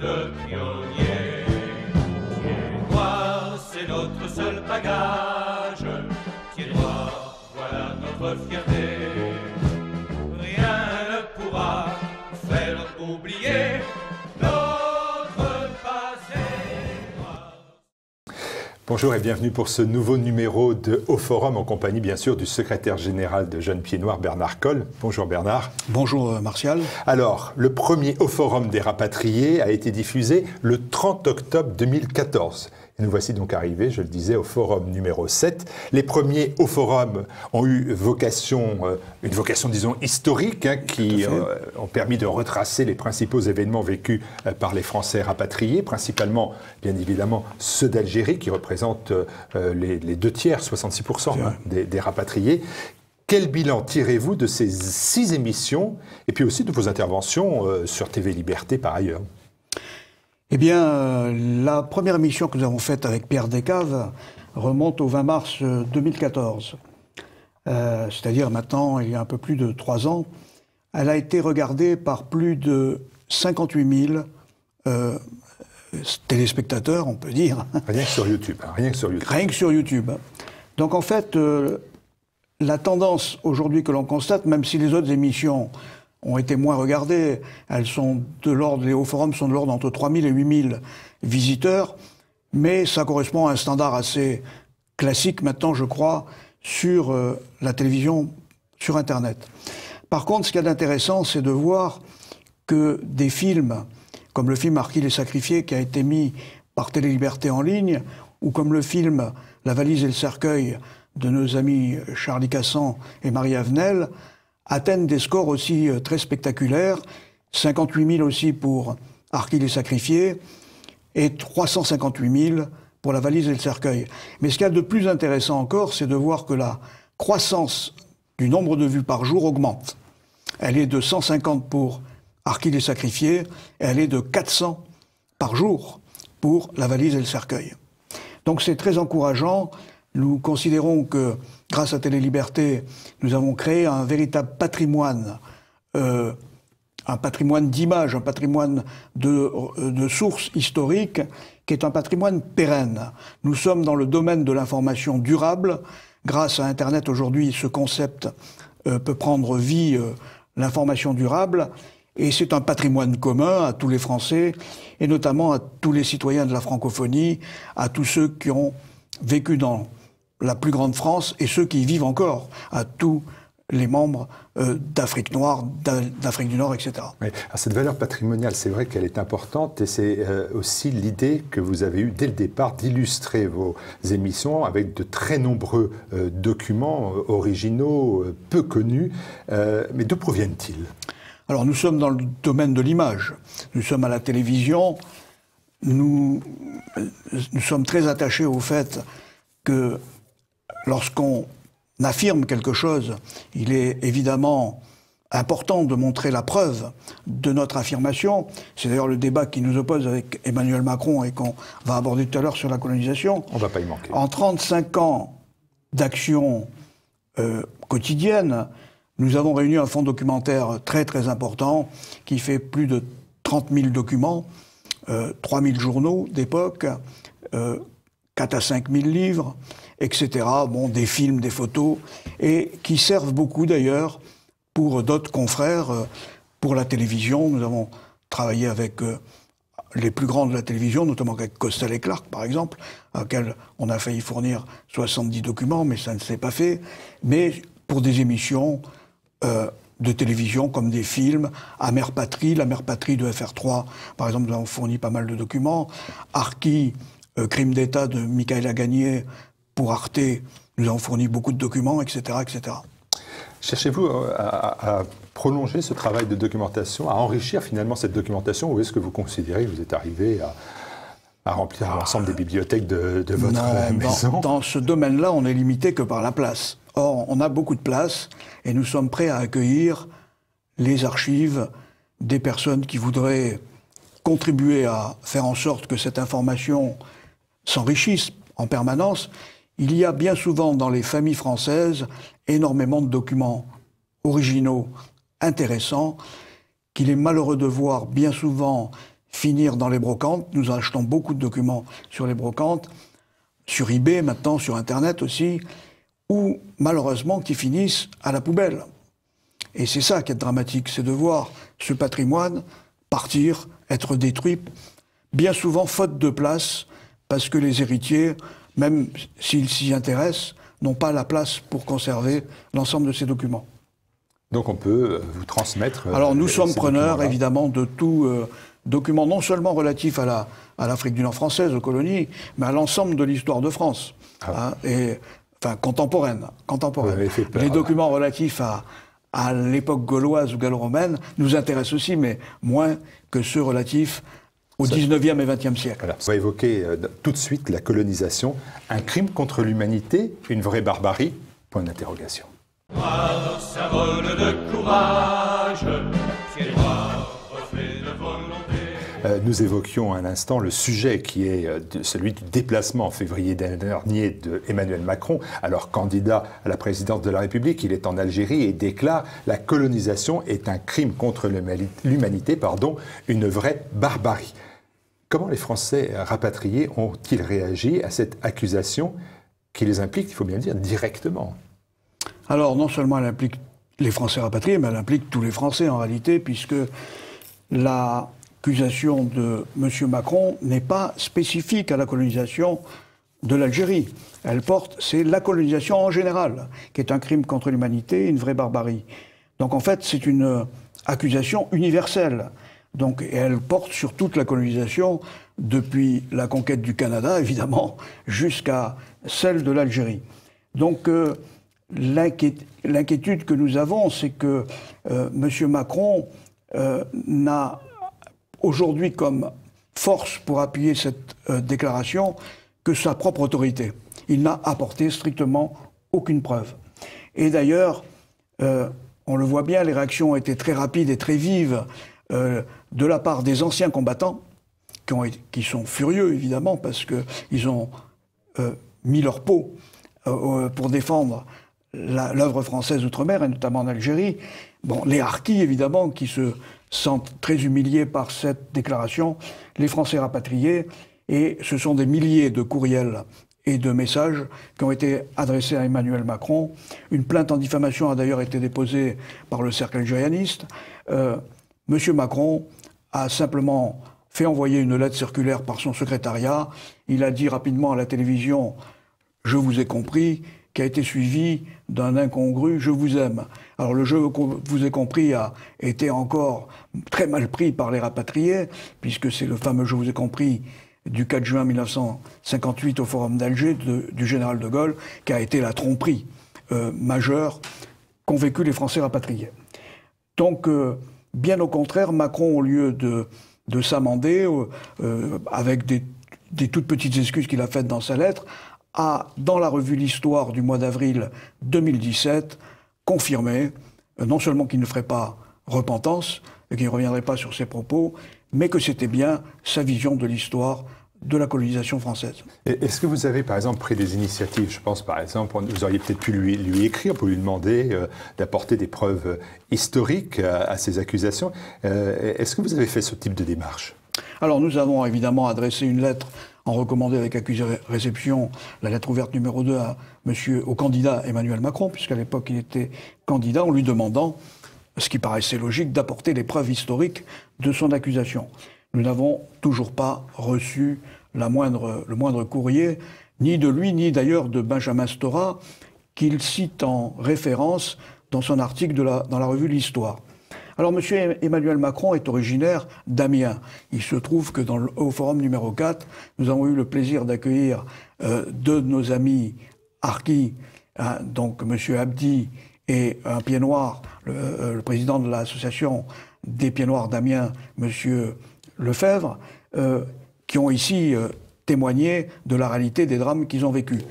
de pionniers. Pieds noirs, c'est notre seul bagage. Pieds noirs, voilà notre fierté. Rien ne pourra faire oublier notre passé noir. Bonjour et bienvenue pour ce nouveau numéro de Au Forum, en compagnie bien sûr du secrétaire général de Jeunes Pieds Noirs, Bernard Colle. Bonjour Bernard. Bonjour Martial. Alors, le premier Au Forum des rapatriés a été diffusé le 30 octobre 2014. Et nous voici donc arrivés, je le disais, au Forum numéro 7. Les premiers Au Forum ont eu vocation, une vocation disons historique, qui ont permis de retracer les principaux événements vécus par les Français rapatriés, principalement, bien évidemment, ceux d'Algérie, qui représentent les 2/3, 66% des rapatriés. Quel bilan tirez-vous de ces 6 émissions, et puis aussi de vos interventions sur TV Liberté par ailleurs ? Eh bien, la première émission que nous avons faite avec Pierre Descaves remonte au 20 mars 2014. C'est-à-dire maintenant, il y a un peu plus de 3 ans. Elle a été regardée par plus de 58 000 téléspectateurs, on peut dire. Rien que sur YouTube. Rien que sur YouTube. Rien que sur YouTube. Donc en fait, la tendance aujourd'hui que l'on constate, même si les autres émissions ont été moins regardées, elles sont de l'ordre, les hauts forums sont de l'ordre entre 3 000 et 8 000 visiteurs, mais ça correspond à un standard assez classique maintenant, je crois, sur la télévision, sur Internet. Par contre, ce qu'il y a d'intéressant, c'est de voir que des films, comme le film Harkil et Sacrifié, qui a été mis par Télé Liberté en ligne, ou comme le film La valise et le cercueil de nos amis Charlie Cassan et Marie Avenel, atteignent des scores aussi très spectaculaires, 58 000 aussi pour Harkil et Sacrifié, et 358 000 pour La valise et le cercueil. Mais ce qu'il y a de plus intéressant encore, c'est de voir que la croissance du nombre de vues par jour augmente. Elle est de 150 pour Harkil et Sacrifié, et elle est de 400 par jour pour La valise et le cercueil. Donc c'est très encourageant. Nous considérons que, grâce à Télé Liberté, nous avons créé un véritable patrimoine, d'images, un patrimoine de sources historiques, qui est un patrimoine pérenne. Nous sommes dans le domaine de l'information durable. Grâce à Internet, aujourd'hui, ce concept peut prendre vie, l'information durable, et c'est un patrimoine commun à tous les Français, et notamment à tous les citoyens de la francophonie, à tous ceux qui ont vécu dans la plus grande France, et ceux qui y vivent encore, à tous les membres d'Afrique noire, d'Afrique du Nord, etc. Oui. Alors cette valeur patrimoniale, c'est vrai qu'elle est importante, et c'est aussi l'idée que vous avez eue dès le départ d'illustrer vos émissions avec de très nombreux documents originaux, peu connus. Mais d'où proviennent-ils ? Alors nous sommes dans le domaine de l'image. Nous sommes à la télévision. Nous sommes très attachés au fait que lorsqu'on affirme quelque chose, il est évidemment important de montrer la preuve de notre affirmation. C'est d'ailleurs le débat qui nous oppose avec Emmanuel Macron et qu'on va aborder tout à l'heure sur la colonisation. On ne va pas y manquer. En 35 ans d'action quotidienne, nous avons réuni un fonds documentaire très très important qui fait plus de 30 000 documents, 3 000 journaux d'époque, 4 à 5 000 livres, etc. Bon, des films, des photos, et qui servent beaucoup d'ailleurs pour d'autres confrères, pour la télévision. Nous avons travaillé avec les plus grands de la télévision, notamment avec Costel et Clark, par exemple, à laquelle on a failli fournir 70 documents, mais ça ne s'est pas fait. Mais pour des émissions de télévision, comme des films, à Mère Patrie, la Mère Patrie de FR3, par exemple, nous avons fourni pas mal de documents. Harkis, Crime d'État de Michaëla Gagné, pour Arte, nous avons fourni beaucoup de documents, etc., etc. Cherchez-vous à prolonger ce travail de documentation, à enrichir finalement cette documentation, ou est-ce que vous considérez que vous êtes arrivé à remplir l'ensemble des bibliothèques de votre maison ? Dans ce domaine-là, on n'est limité que par la place. Or, on a beaucoup de place, et nous sommes prêts à accueillir les archives des personnes qui voudraient contribuer à faire en sorte que cette information s'enrichisse en permanence. Il y a bien souvent dans les familles françaises énormément de documents originaux, intéressants, qu'il est malheureux de voir bien souvent finir dans les brocantes. Nous achetons beaucoup de documents sur les brocantes, sur eBay maintenant, sur Internet aussi, ou malheureusement qui finissent à la poubelle. Et c'est ça qui est dramatique, c'est de voir ce patrimoine partir, être détruit, bien souvent faute de place, parce que les héritiers, même s'ils s'y intéressent, n'ont pas la place pour conserver l'ensemble de ces documents. Donc on peut vous transmettre... Alors nous sommes preneurs évidemment de tout document, non seulement relatif à l'Afrique du Nord française, aux colonies, mais à l'ensemble de l'histoire de France, enfin contemporaine. Les documents relatifs à l'époque gauloise ou gallo-romaine nous intéressent aussi, mais moins que ceux relatifs au 19e et 20e siècle. Voilà. On va évoquer tout de suite la colonisation. Un crime contre l'humanité, une vraie barbarie, point d'interrogation. Symbole de courage, ciel noir, reflet de volonté. Nous évoquions un instant le sujet qui est celui du déplacement en février dernier d'Emmanuel Macron, alors candidat à la présidence de la République. Il est en Algérie et déclare « La colonisation est un crime contre l'humanité, une vraie barbarie ». Comment les Français rapatriés ont-ils réagi à cette accusation qui les implique, il faut bien le dire, directement? Alors, non seulement elle implique les Français rapatriés, mais elle implique tous les Français en réalité, puisque l'accusation de M. Macron n'est pas spécifique à la colonisation de l'Algérie. Elle porte, c'est la colonisation en général, qui est un crime contre l'humanité, une vraie barbarie. Donc en fait, c'est une accusation universelle. Donc, et elle porte sur toute la colonisation, depuis la conquête du Canada, évidemment, jusqu'à celle de l'Algérie. Donc, l'inquiétude que nous avons, c'est que M. Macron n'a aujourd'hui comme force pour appuyer cette déclaration que sa propre autorité. Il n'a apporté strictement aucune preuve. Et d'ailleurs, on le voit bien, les réactions ont été très rapides et très vives de la part des anciens combattants, qui sont furieux évidemment, parce qu'ils ont mis leur peau pour défendre l'œuvre française outre-mer, et notamment en Algérie. Bon, les harkis, évidemment, qui se sentent très humiliés par cette déclaration, les Français rapatriés, et ce sont des milliers de courriels et de messages qui ont été adressés à Emmanuel Macron. Une plainte en diffamation a d'ailleurs été déposée par le cercle algérianiste. Monsieur Macron a simplement fait envoyer une lettre circulaire par son secrétariat. Il a dit rapidement à la télévision « Je vous ai compris », qui a été suivi d'un incongru « Je vous aime ». Alors le « Je vous ai compris » a été encore très mal pris par les rapatriés, puisque c'est le fameux « Je vous ai compris » du 4 juin 1958 au Forum d'Alger du général de Gaulle, qui a été la tromperie majeure qu'ont vécu les Français rapatriés. Donc, bien au contraire, Macron, au lieu de s'amender, avec des toutes petites excuses qu'il a faites dans sa lettre, a, dans la revue L'Histoire du mois d'avril 2017, confirmé non seulement qu'il ne ferait pas repentance, et qu'il ne reviendrait pas sur ses propos, mais que c'était bien sa vision de l'histoire de la colonisation française. Est-ce que vous avez, par exemple, pris des initiatives? Je pense, par exemple, vous auriez peut-être pu lui écrire pour lui demander d'apporter des preuves historiques à ces accusations. Est-ce que vous avez fait ce type de démarche? Alors, nous avons évidemment adressé une lettre en recommandé avec accusé réception, la lettre ouverte numéro 2 au candidat Emmanuel Macron, puisqu'à l'époque il était candidat, en lui demandant, ce qui paraissait logique, d'apporter les preuves historiques de son accusation. Nous n'avons toujours pas reçu le moindre courrier, ni de lui, ni d'ailleurs de Benjamin Stora, qu'il cite en référence dans son article dans la revue L'Histoire. Alors, M. Emmanuel Macron est originaire d'Amiens. Il se trouve que au forum numéro 4, nous avons eu le plaisir d'accueillir deux de nos amis harkis, donc M. Abdi et un pied noir, le président de l'association des pieds noirs d'Amiens, M. Lefebvre, qui ont ici témoigné de la réalité des drames qu'ils ont vécus.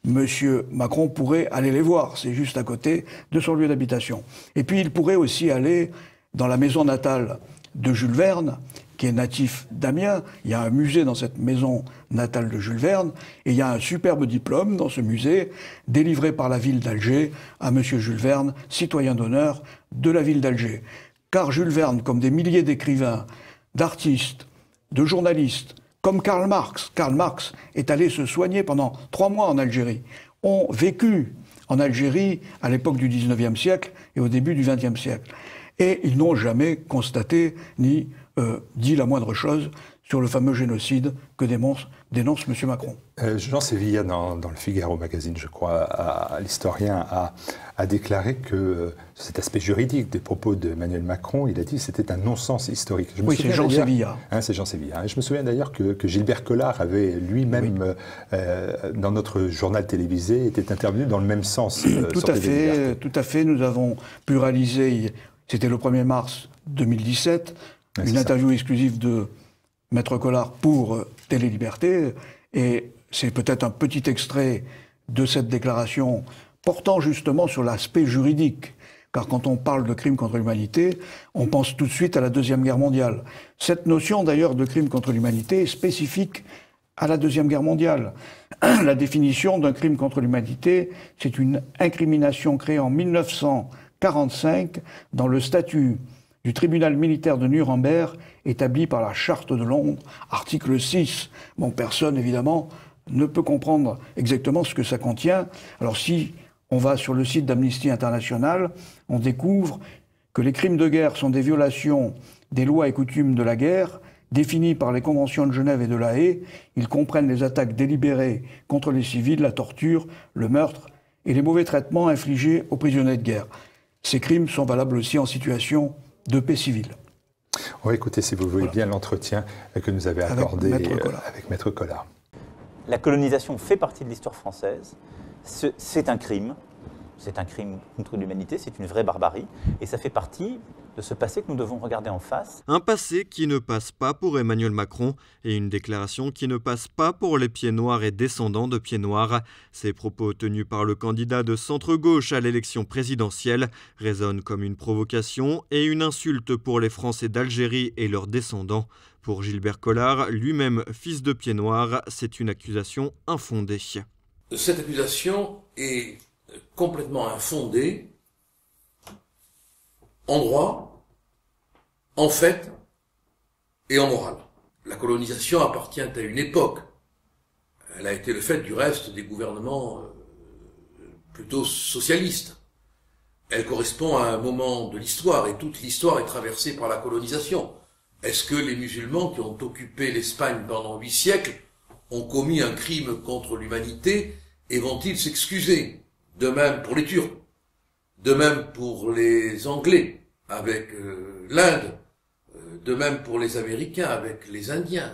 Monsieur Macron pourrait aller les voir, c'est juste à côté de son lieu d'habitation. Et puis il pourrait aussi aller dans la maison natale de Jules Verne, qui est natif d'Amiens. Il y a un musée dans cette maison natale de Jules Verne, et il y a un superbe diplôme dans ce musée, délivré par la ville d'Alger à monsieur Jules Verne, citoyen d'honneur de la ville d'Alger. Car Jules Verne, comme des milliers d'écrivains, d'artistes, de journalistes, comme Karl Marx est allé se soigner pendant 3 mois en Algérie, ont vécu en Algérie à l'époque du XIXe siècle et au début du XXe siècle. Et ils n'ont jamais constaté ni dit la moindre chose sur le fameux génocide que dénonce M. Macron. Jean Sévilla, dans le Figaro magazine, je crois, l'historien a déclaré que cet aspect juridique des propos d'Emmanuel Macron, il a dit que c'était un non-sens historique. Oui, c'est Jean Sévilla. C'est Jean Sévilla. Je me souviens d'ailleurs que Gilbert Collard avait lui-même, dans notre journal télévisé, était intervenu dans le même sens. Tout à fait. Nous avons pu réaliser, c'était le 1er mars 2017, une interview exclusive de Maître Collard pour Télé Liberté, et c'est peut-être un petit extrait de cette déclaration portant justement sur l'aspect juridique. Car quand on parle de crime contre l'humanité, on pense tout de suite à la Deuxième Guerre mondiale. Cette notion d'ailleurs de crime contre l'humanité est spécifique à la Deuxième Guerre mondiale. La définition d'un crime contre l'humanité, c'est une incrimination créée en 1945 dans le statut du tribunal militaire de Nuremberg, établi par la Charte de Londres, article 6. Bon, personne, évidemment, ne peut comprendre exactement ce que ça contient. Alors si on va sur le site d'Amnesty International, on découvre que les crimes de guerre sont des violations des lois et coutumes de la guerre, définies par les conventions de Genève et de La Haye. Ils comprennent les attaques délibérées contre les civils, la torture, le meurtre et les mauvais traitements infligés aux prisonniers de guerre. Ces crimes sont valables aussi en situation de paix civile. On va écouter, si vous voulez bien, l'entretien que nous avez accordé avec Maître Collard. La colonisation fait partie de l'histoire française. C'est un crime. C'est un crime contre l'humanité, c'est une vraie barbarie. Et ça fait partie de ce passé que nous devons regarder en face. Un passé qui ne passe pas pour Emmanuel Macron et une déclaration qui ne passe pas pour les pieds noirs et descendants de pieds noirs. Ces propos tenus par le candidat de centre-gauche à l'élection présidentielle résonnent comme une provocation et une insulte pour les Français d'Algérie et leurs descendants. Pour Gilbert Collard, lui-même fils de pieds noirs, c'est une accusation infondée. Cette accusation est complètement infondée en droit, en fait et en morale. La colonisation appartient à une époque. Elle a été le fait du reste des gouvernements plutôt socialistes. Elle correspond à un moment de l'histoire et toute l'histoire est traversée par la colonisation. Est-ce que les musulmans qui ont occupé l'Espagne pendant 8 siècles ont commis un crime contre l'humanité et vont-ils s'excuser? De même pour les Turcs, de même pour les Anglais avec l'Inde, de même pour les Américains avec les Indiens,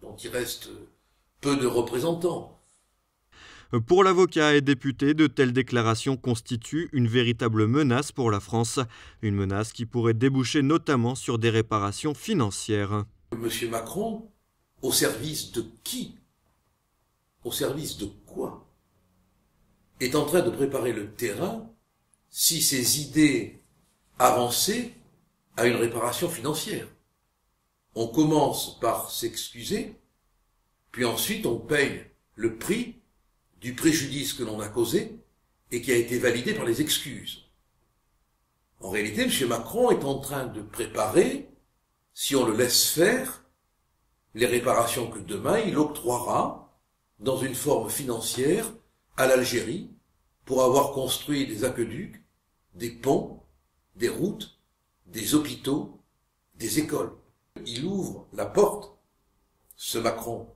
dont il reste peu de représentants. Pour l'avocat et député, de telles déclarations constituent une véritable menace pour la France, une menace qui pourrait déboucher notamment sur des réparations financières. Monsieur Macron, au service de qui? Au service de quoi? Est en train de préparer le terrain si ses idées avancées à une réparation financière. On commence par s'excuser, puis ensuite on paye le prix du préjudice que l'on a causé et qui a été validé par les excuses. En réalité, M. Macron est en train de préparer, si on le laisse faire, les réparations que demain il octroiera dans une forme financière à l'Algérie pour avoir construit des aqueducs, des ponts, des routes, des hôpitaux, des écoles. Il ouvre la porte, ce Macron,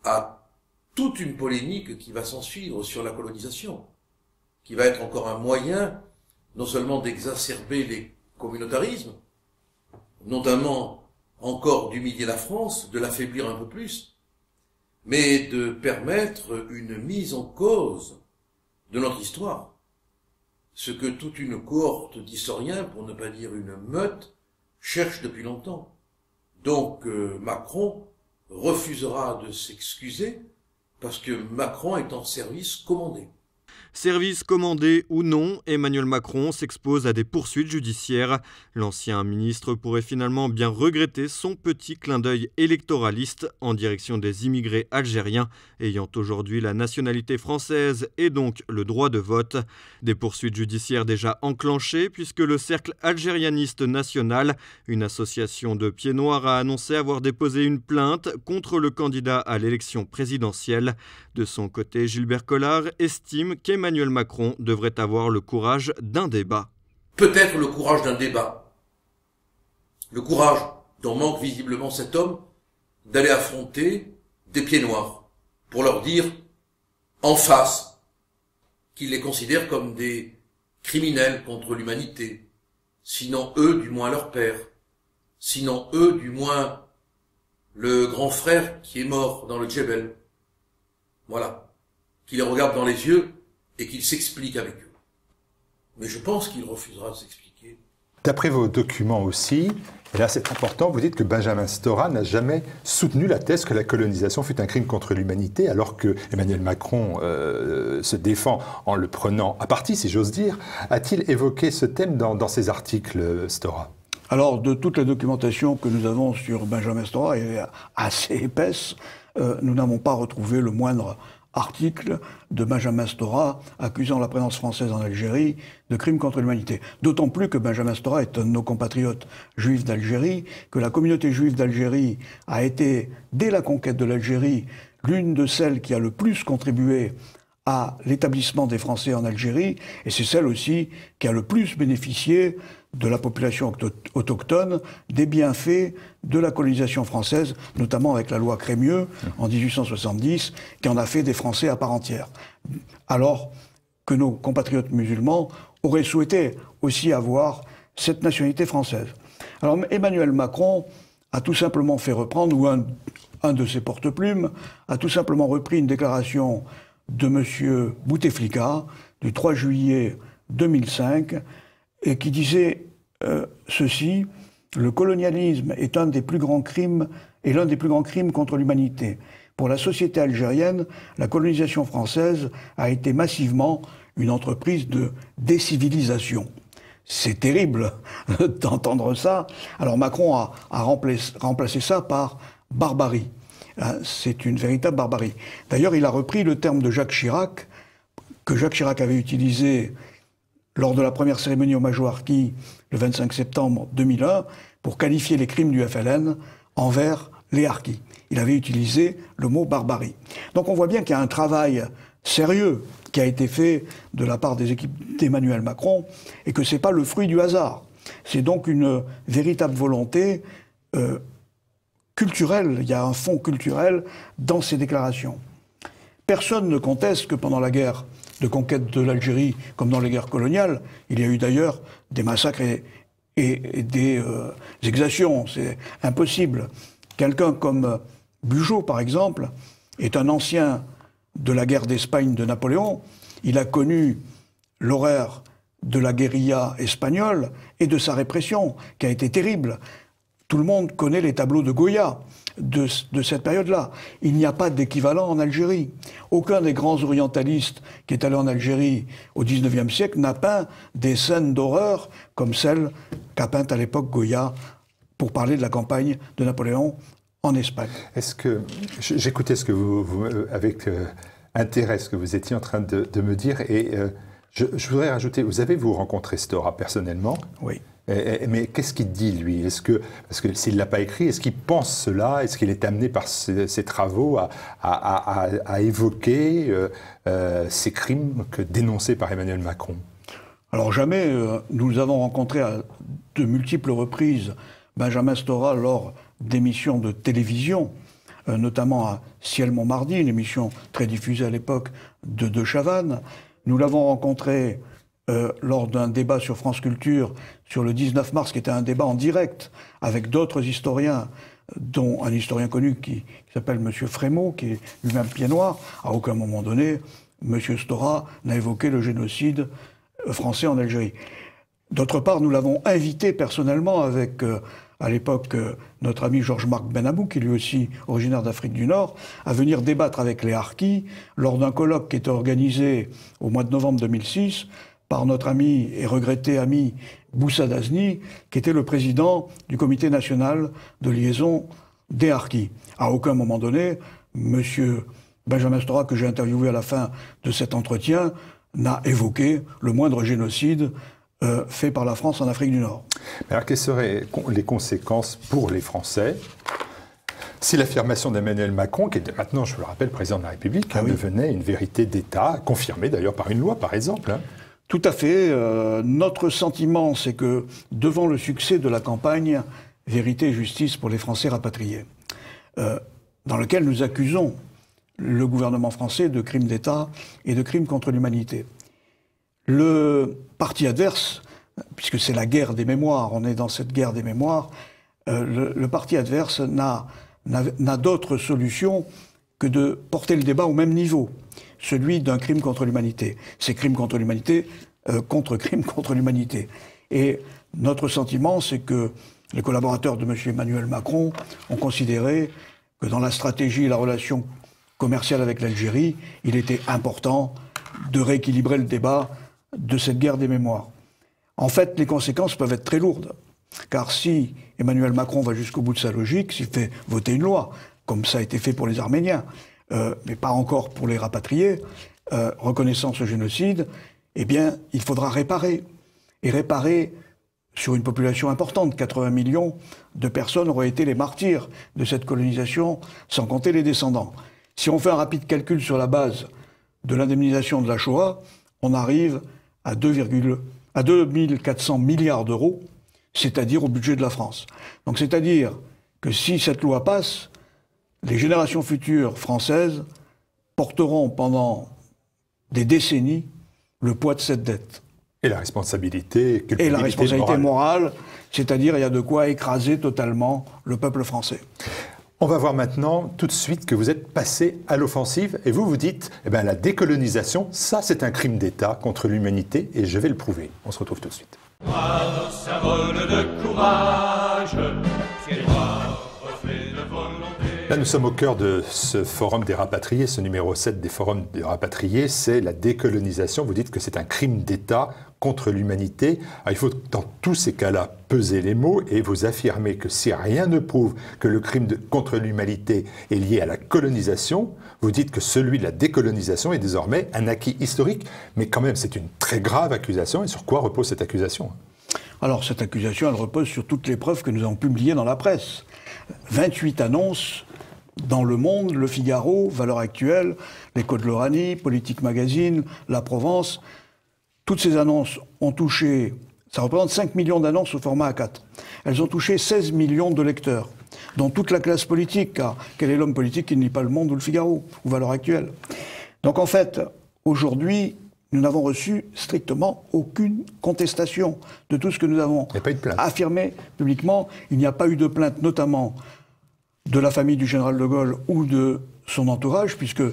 à toute une polémique qui va s'ensuivre sur la colonisation, qui va être encore un moyen non seulement d'exacerber les communautarismes, notamment encore d'humilier la France, de l'affaiblir un peu plus, mais de permettre une mise en cause de notre histoire. Ce que toute une cohorte d'historiens, pour ne pas dire une meute, cherche depuis longtemps. Donc Macron refusera de s'excuser parce que Macron est en service commandé. Service commandé ou non, Emmanuel Macron s'expose à des poursuites judiciaires. L'ancien ministre pourrait finalement bien regretter son petit clin d'œil électoraliste en direction des immigrés algériens ayant aujourd'hui la nationalité française et donc le droit de vote. Des poursuites judiciaires déjà enclenchées puisque le Cercle algérianiste national, une association de pieds noirs, a annoncé avoir déposé une plainte contre le candidat à l'élection présidentielle. De son côté, Gilbert Collard estime qu'Emmanuel Macron devrait avoir le courage d'un débat. Peut-être le courage d'un débat. Le courage dont manque visiblement cet homme d'aller affronter des pieds noirs pour leur dire en face qu'il les considère comme des criminels contre l'humanité. Sinon eux, du moins leur père. Sinon eux, du moins le grand frère qui est mort dans le Djebel. Voilà. Qu'il les regarde dans les yeux et qu'il s'explique avec eux. Mais je pense qu'il refusera de s'expliquer. D'après vos documents aussi, et là c'est important, vous dites que Benjamin Stora n'a jamais soutenu la thèse que la colonisation fut un crime contre l'humanité, alors que Emmanuel Macron se défend en le prenant à partie, si j'ose dire. A-t-il évoqué ce thème dans ses articles, Stora ? Alors, de toute la documentation que nous avons sur Benjamin Stora, elle est assez épaisse, nous n'avons pas retrouvé le moindre article de Benjamin Stora accusant la présence française en Algérie de crimes contre l'humanité. D'autant plus que Benjamin Stora est un de nos compatriotes juifs d'Algérie, que la communauté juive d'Algérie a été, dès la conquête de l'Algérie, l'une de celles qui a le plus contribué à l'établissement des Français en Algérie, et c'est celle aussi qui a le plus bénéficié de la population autochtone des bienfaits de la colonisation française, notamment avec la loi Crémieux en 1870, qui en a fait des Français à part entière. Alors que nos compatriotes musulmans auraient souhaité aussi avoir cette nationalité française. Alors Emmanuel Macron a tout simplement fait reprendre, ou un de ses porte-plumes, a tout simplement repris une déclaration de M. Bouteflika du 3 juillet 2005, et qui disait ceci: le colonialisme est un des plus grands crimes et l'un des plus grands crimes contre l'humanité. Pour la société algérienne, la colonisation française a été massivement une entreprise de décivilisation. C'est terrible d'entendre ça. Alors Macron a remplacé ça par barbarie. C'est une véritable barbarie. D'ailleurs, il a repris le terme de Jacques Chirac, que Jacques Chirac avait utilisé lors de la première cérémonie hommage aux harkis le 25 septembre 2001 pour qualifier les crimes du FLN envers les harkis. Il avait utilisé le mot barbarie. Donc on voit bien qu'il y a un travail sérieux qui a été fait de la part des équipes d'Emmanuel Macron et que ce n'est pas le fruit du hasard. C'est donc une véritable volonté culturelle. Il y a un fond culturel dans ces déclarations. Personne ne conteste que pendant la guerre de conquête de l'Algérie, comme dans les guerres coloniales, il y a eu d'ailleurs des massacres et des exactions. C'est impossible. Quelqu'un comme Bugeaud, par exemple, est un ancien de la guerre d'Espagne de Napoléon. Il a connu l'horreur de la guérilla espagnole et de sa répression, qui a été terrible. Tout le monde connaît les tableaux de Goya de cette période-là. Il n'y a pas d'équivalent en Algérie. Aucun des grands orientalistes qui est allé en Algérie au XIXe siècle n'a peint des scènes d'horreur comme celles qu'a peintes à l'époque Goya pour parler de la campagne de Napoléon en Espagne. Est-ce que j'écoutais ce que vous avec intérêt ce que vous étiez en train de me dire, et je voudrais rajouter, vous rencontré Stora personnellement? Oui. Mais qu'est-ce qu'il dit, lui? Parce que s'il ne l'a pas écrit, est-ce qu'il pense cela? Est-ce qu'il est amené par ses travaux à évoquer ces crimes dénoncés par Emmanuel Macron? Alors jamais, nous avons rencontré à de multiples reprises Benjamin Stora lors d'émissions de télévision, notamment à Ciel Montmardi, une émission très diffusée à l'époque de Chavannes. Nous l'avons rencontré lors d'un débat sur France Culture sur le 19 mars, qui était un débat en direct avec d'autres historiens, dont un historien connu qui s'appelle M. Frémaux, qui est lui-même pied noir. À aucun moment donné, M. Stora n'a évoqué le génocide français en Algérie. D'autre part, nous l'avons invité personnellement avec à l'époque notre ami Georges-Marc Benamou, qui est lui aussi originaire d'Afrique du Nord, à venir débattre avec les Harkis lors d'un colloque qui était organisé au mois de novembre 2006 par notre ami et regretté ami Boussa Dazni, qui était le président du comité national de liaison des Harkis. À aucun moment donné, monsieur Benjamin Stora, que j'ai interviewé à la fin de cet entretien, n'a évoqué le moindre génocide fait par la France en Afrique du Nord. Mais alors, quelles seraient les conséquences pour les Français si l'affirmation d'Emmanuel Macron, qui est maintenant, je vous le rappelle, président de la République, devenait une vérité d'État, confirmée d'ailleurs par une loi, par exemple? Tout à fait. Notre sentiment, c'est que devant le succès de la campagne Vérité et justice pour les Français rapatriés, dans lequel nous accusons le gouvernement français de crimes d'État et de crimes contre l'humanité, le parti adverse, puisque c'est la guerre des mémoires, on est dans cette guerre des mémoires, le parti adverse n'a d'autre solution que de porter le débat au même niveau, celui d'un crime contre l'humanité. C'est crime contre l'humanité contre crime contre l'humanité. Et notre sentiment, c'est que les collaborateurs de M. Emmanuel Macron ont considéré que dans la stratégie et la relation commerciale avec l'Algérie, il était important de rééquilibrer le débat de cette guerre des mémoires. En fait, les conséquences peuvent être très lourdes. Car si Emmanuel Macron va jusqu'au bout de sa logique, s'il fait voter une loi, comme ça a été fait pour les Arméniens, mais pas encore pour les rapatriés, reconnaissant ce génocide, eh bien, il faudra réparer. Et réparer sur une population importante, 80 millions de personnes auraient été les martyrs de cette colonisation, sans compter les descendants. Si on fait un rapide calcul sur la base de l'indemnisation de la Shoah, on arrive à 2400 milliards d'euros, c'est-à-dire au budget de la France. Donc c'est-à-dire que si cette loi passe, les générations futures françaises porteront pendant des décennies le poids de cette dette. Et la responsabilité, et la responsabilité morale, c'est-à-dire il y a de quoi écraser totalement le peuple français. On va voir maintenant tout de suite que vous êtes passé à l'offensive et vous dites, eh bien, la décolonisation, ça c'est un crime d'État contre l'humanité et je vais le prouver. On se retrouve tout de suite. Symbole de courage, pied noir, reflet de volonté. Là, nous sommes au cœur de ce forum des rapatriés, ce numéro 7 des forums des rapatriés, c'est la décolonisation. Vous dites que c'est un crime d'État contre l'humanité. Il faut dans tous ces cas-là peser les mots et vous affirmer que si rien ne prouve que le crime contre l'humanité est lié à la colonisation, vous dites que celui de la décolonisation est désormais un acquis historique. Mais quand même, c'est une très grave accusation. Et sur quoi repose cette accusation ? Alors, cette accusation, elle repose sur toutes les preuves que nous avons publiées dans la presse. 28 annonces dans Le Monde, Le Figaro, Valeurs Actuelles, l'Écho de l'Oranie, Politique Magazine, La Provence. Toutes ces annonces ont touché, ça représente 5 millions d'annonces au format A4. Elles ont touché 16 millions de lecteurs, dont toute la classe politique, car quel est l'homme politique qui ne lit pas Le Monde ou Le Figaro, ou Valeurs Actuelles ? Donc en fait, aujourd'hui, nous n'avons reçu strictement aucune contestation de tout ce que nous avons affirmé publiquement. Il n'y a pas eu de plainte, notamment de la famille du général de Gaulle ou de son entourage, puisque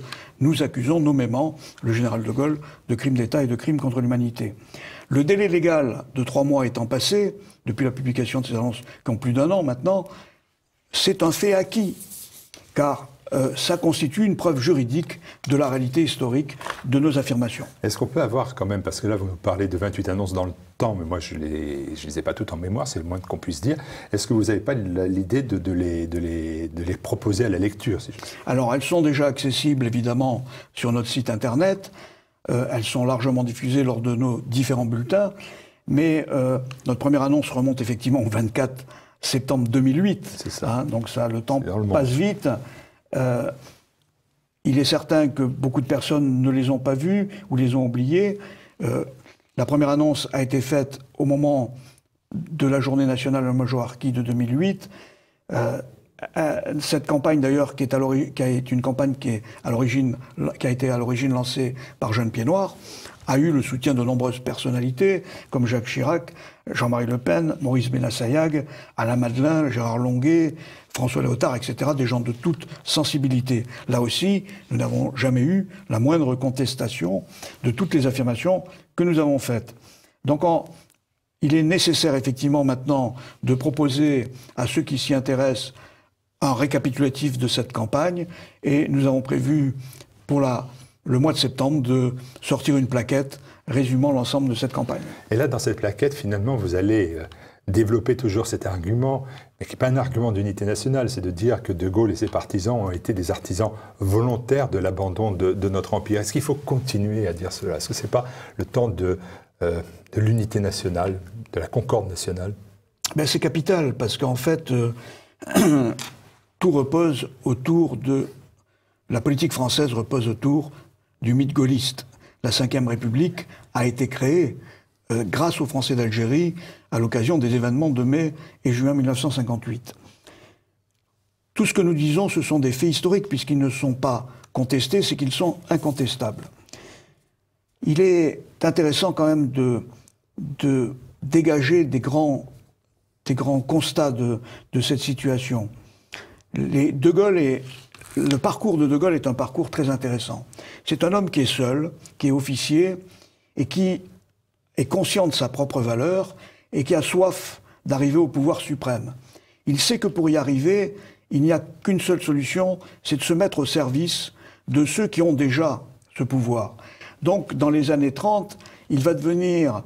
nous accusons nommément le général de Gaulle de crimes d'État et de crimes contre l'humanité. Le délai légal de 3 mois étant passé, depuis la publication de ces annonces qui ont plus d'1 an maintenant, c'est un fait acquis, car ça constitue une preuve juridique de la réalité historique de nos affirmations. Est-ce qu'on peut avoir quand même, parce que là vous nous parlez de 28 annonces dans le temps, mais moi je les ai pas toutes en mémoire, c'est le moins qu'on puisse dire. Est-ce que vous n'avez pas l'idée de les proposer à la lecture, si je... Alors elles sont déjà accessibles évidemment sur notre site internet, elles sont largement diffusées lors de nos différents bulletins, mais notre première annonce remonte effectivement au 24 septembre 2008. C'est ça. Donc ça, le temps passe vite. Il est certain que beaucoup de personnes ne les ont pas vues ou les ont oubliées. La première annonce a été faite au moment de la journée nationale hommage aux harkis de 2008. Cette campagne d'ailleurs, qui est une campagne qui a été à l'origine lancée par Jeunes Pieds Noirs, a eu le soutien de nombreuses personnalités comme Jacques Chirac, Jean-Marie Le Pen, Maurice Benassaïag, Alain Madelin, Gérard Longuet, François Léotard, etc., des gens de toute sensibilité. Là aussi, nous n'avons jamais eu la moindre contestation de toutes les affirmations que nous avons faites. Donc il est nécessaire effectivement maintenant de proposer à ceux qui s'y intéressent un récapitulatif de cette campagne, et nous avons prévu pour le mois de septembre de sortir une plaquette résumant l'ensemble de cette campagne. Et là, dans cette plaquette, finalement, vous allez développer toujours cet argument, mais qui n'est pas un argument d'unité nationale, c'est de dire que De Gaulle et ses partisans ont été des artisans volontaires de l'abandon de notre empire. Est-ce qu'il faut continuer à dire cela? Est-ce que ce n'est pas le temps de l'unité nationale, de la concorde nationale? Ben, c'est capital, parce qu'en fait, tout repose autour de... La politique française repose autour du mythe gaulliste. La Ve République a été créée grâce aux Français d'Algérie à l'occasion des événements de mai et juin 1958. Tout ce que nous disons, ce sont des faits historiques, puisqu'ils ne sont pas contestés, c'est qu'ils sont incontestables. Il est intéressant quand même de dégager des grands constats de cette situation. Le parcours de De Gaulle est un parcours très intéressant. C'est un homme qui est seul, qui est officier, et qui est conscient de sa propre valeur, et qui a soif d'arriver au pouvoir suprême. Il sait que pour y arriver, il n'y a qu'une seule solution, c'est de se mettre au service de ceux qui ont déjà ce pouvoir. Donc, dans les années 30, il va devenir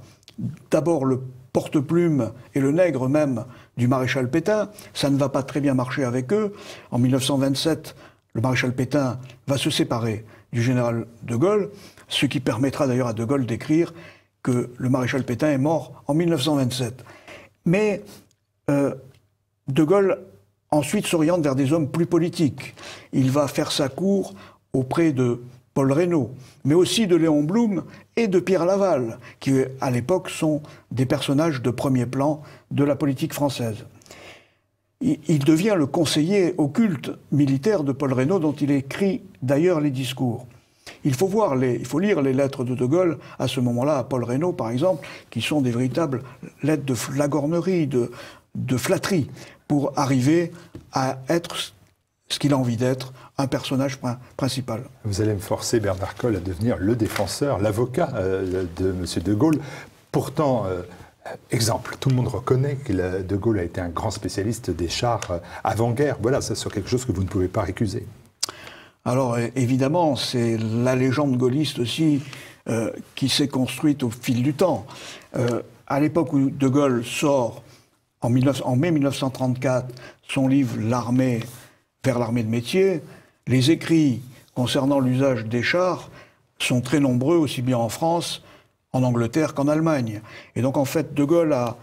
d'abord le porte-plume et le nègre même du maréchal Pétain. Ça ne va pas très bien marcher avec eux. En 1927, le maréchal Pétain va se séparer du général de Gaulle, ce qui permettra d'ailleurs à de Gaulle d'écrire que le maréchal Pétain est mort en 1927. Mais de Gaulle ensuite s'oriente vers des hommes plus politiques. Il va faire sa cour auprès de Paul Reynaud, mais aussi de Léon Blum et de Pierre Laval, qui à l'époque sont des personnages de premier plan de la politique française. Il devient le conseiller occulte militaire de Paul Reynaud, dont il écrit d'ailleurs les discours. Il faut lire les lettres de Gaulle à ce moment-là, à Paul Reynaud par exemple, qui sont des véritables lettres de flagornerie, de flatterie, pour arriver à être ce qu'il a envie d'être, un personnage principal. Vous allez me forcer, Bernard Colle, à devenir le défenseur, l'avocat de M. de Gaulle. Pourtant, exemple, tout le monde reconnaît que de Gaulle a été un grand spécialiste des chars avant-guerre. Voilà, c'est sur quelque chose que vous ne pouvez pas récuser. Alors, évidemment, c'est la légende gaulliste aussi qui s'est construite au fil du temps. À l'époque où de Gaulle sort, en mai 1934, son livre « L'armée vers l'armée de métier », les écrits concernant l'usage des chars sont très nombreux, aussi bien en France, en Angleterre qu'en Allemagne. Et donc, en fait, de Gaulle a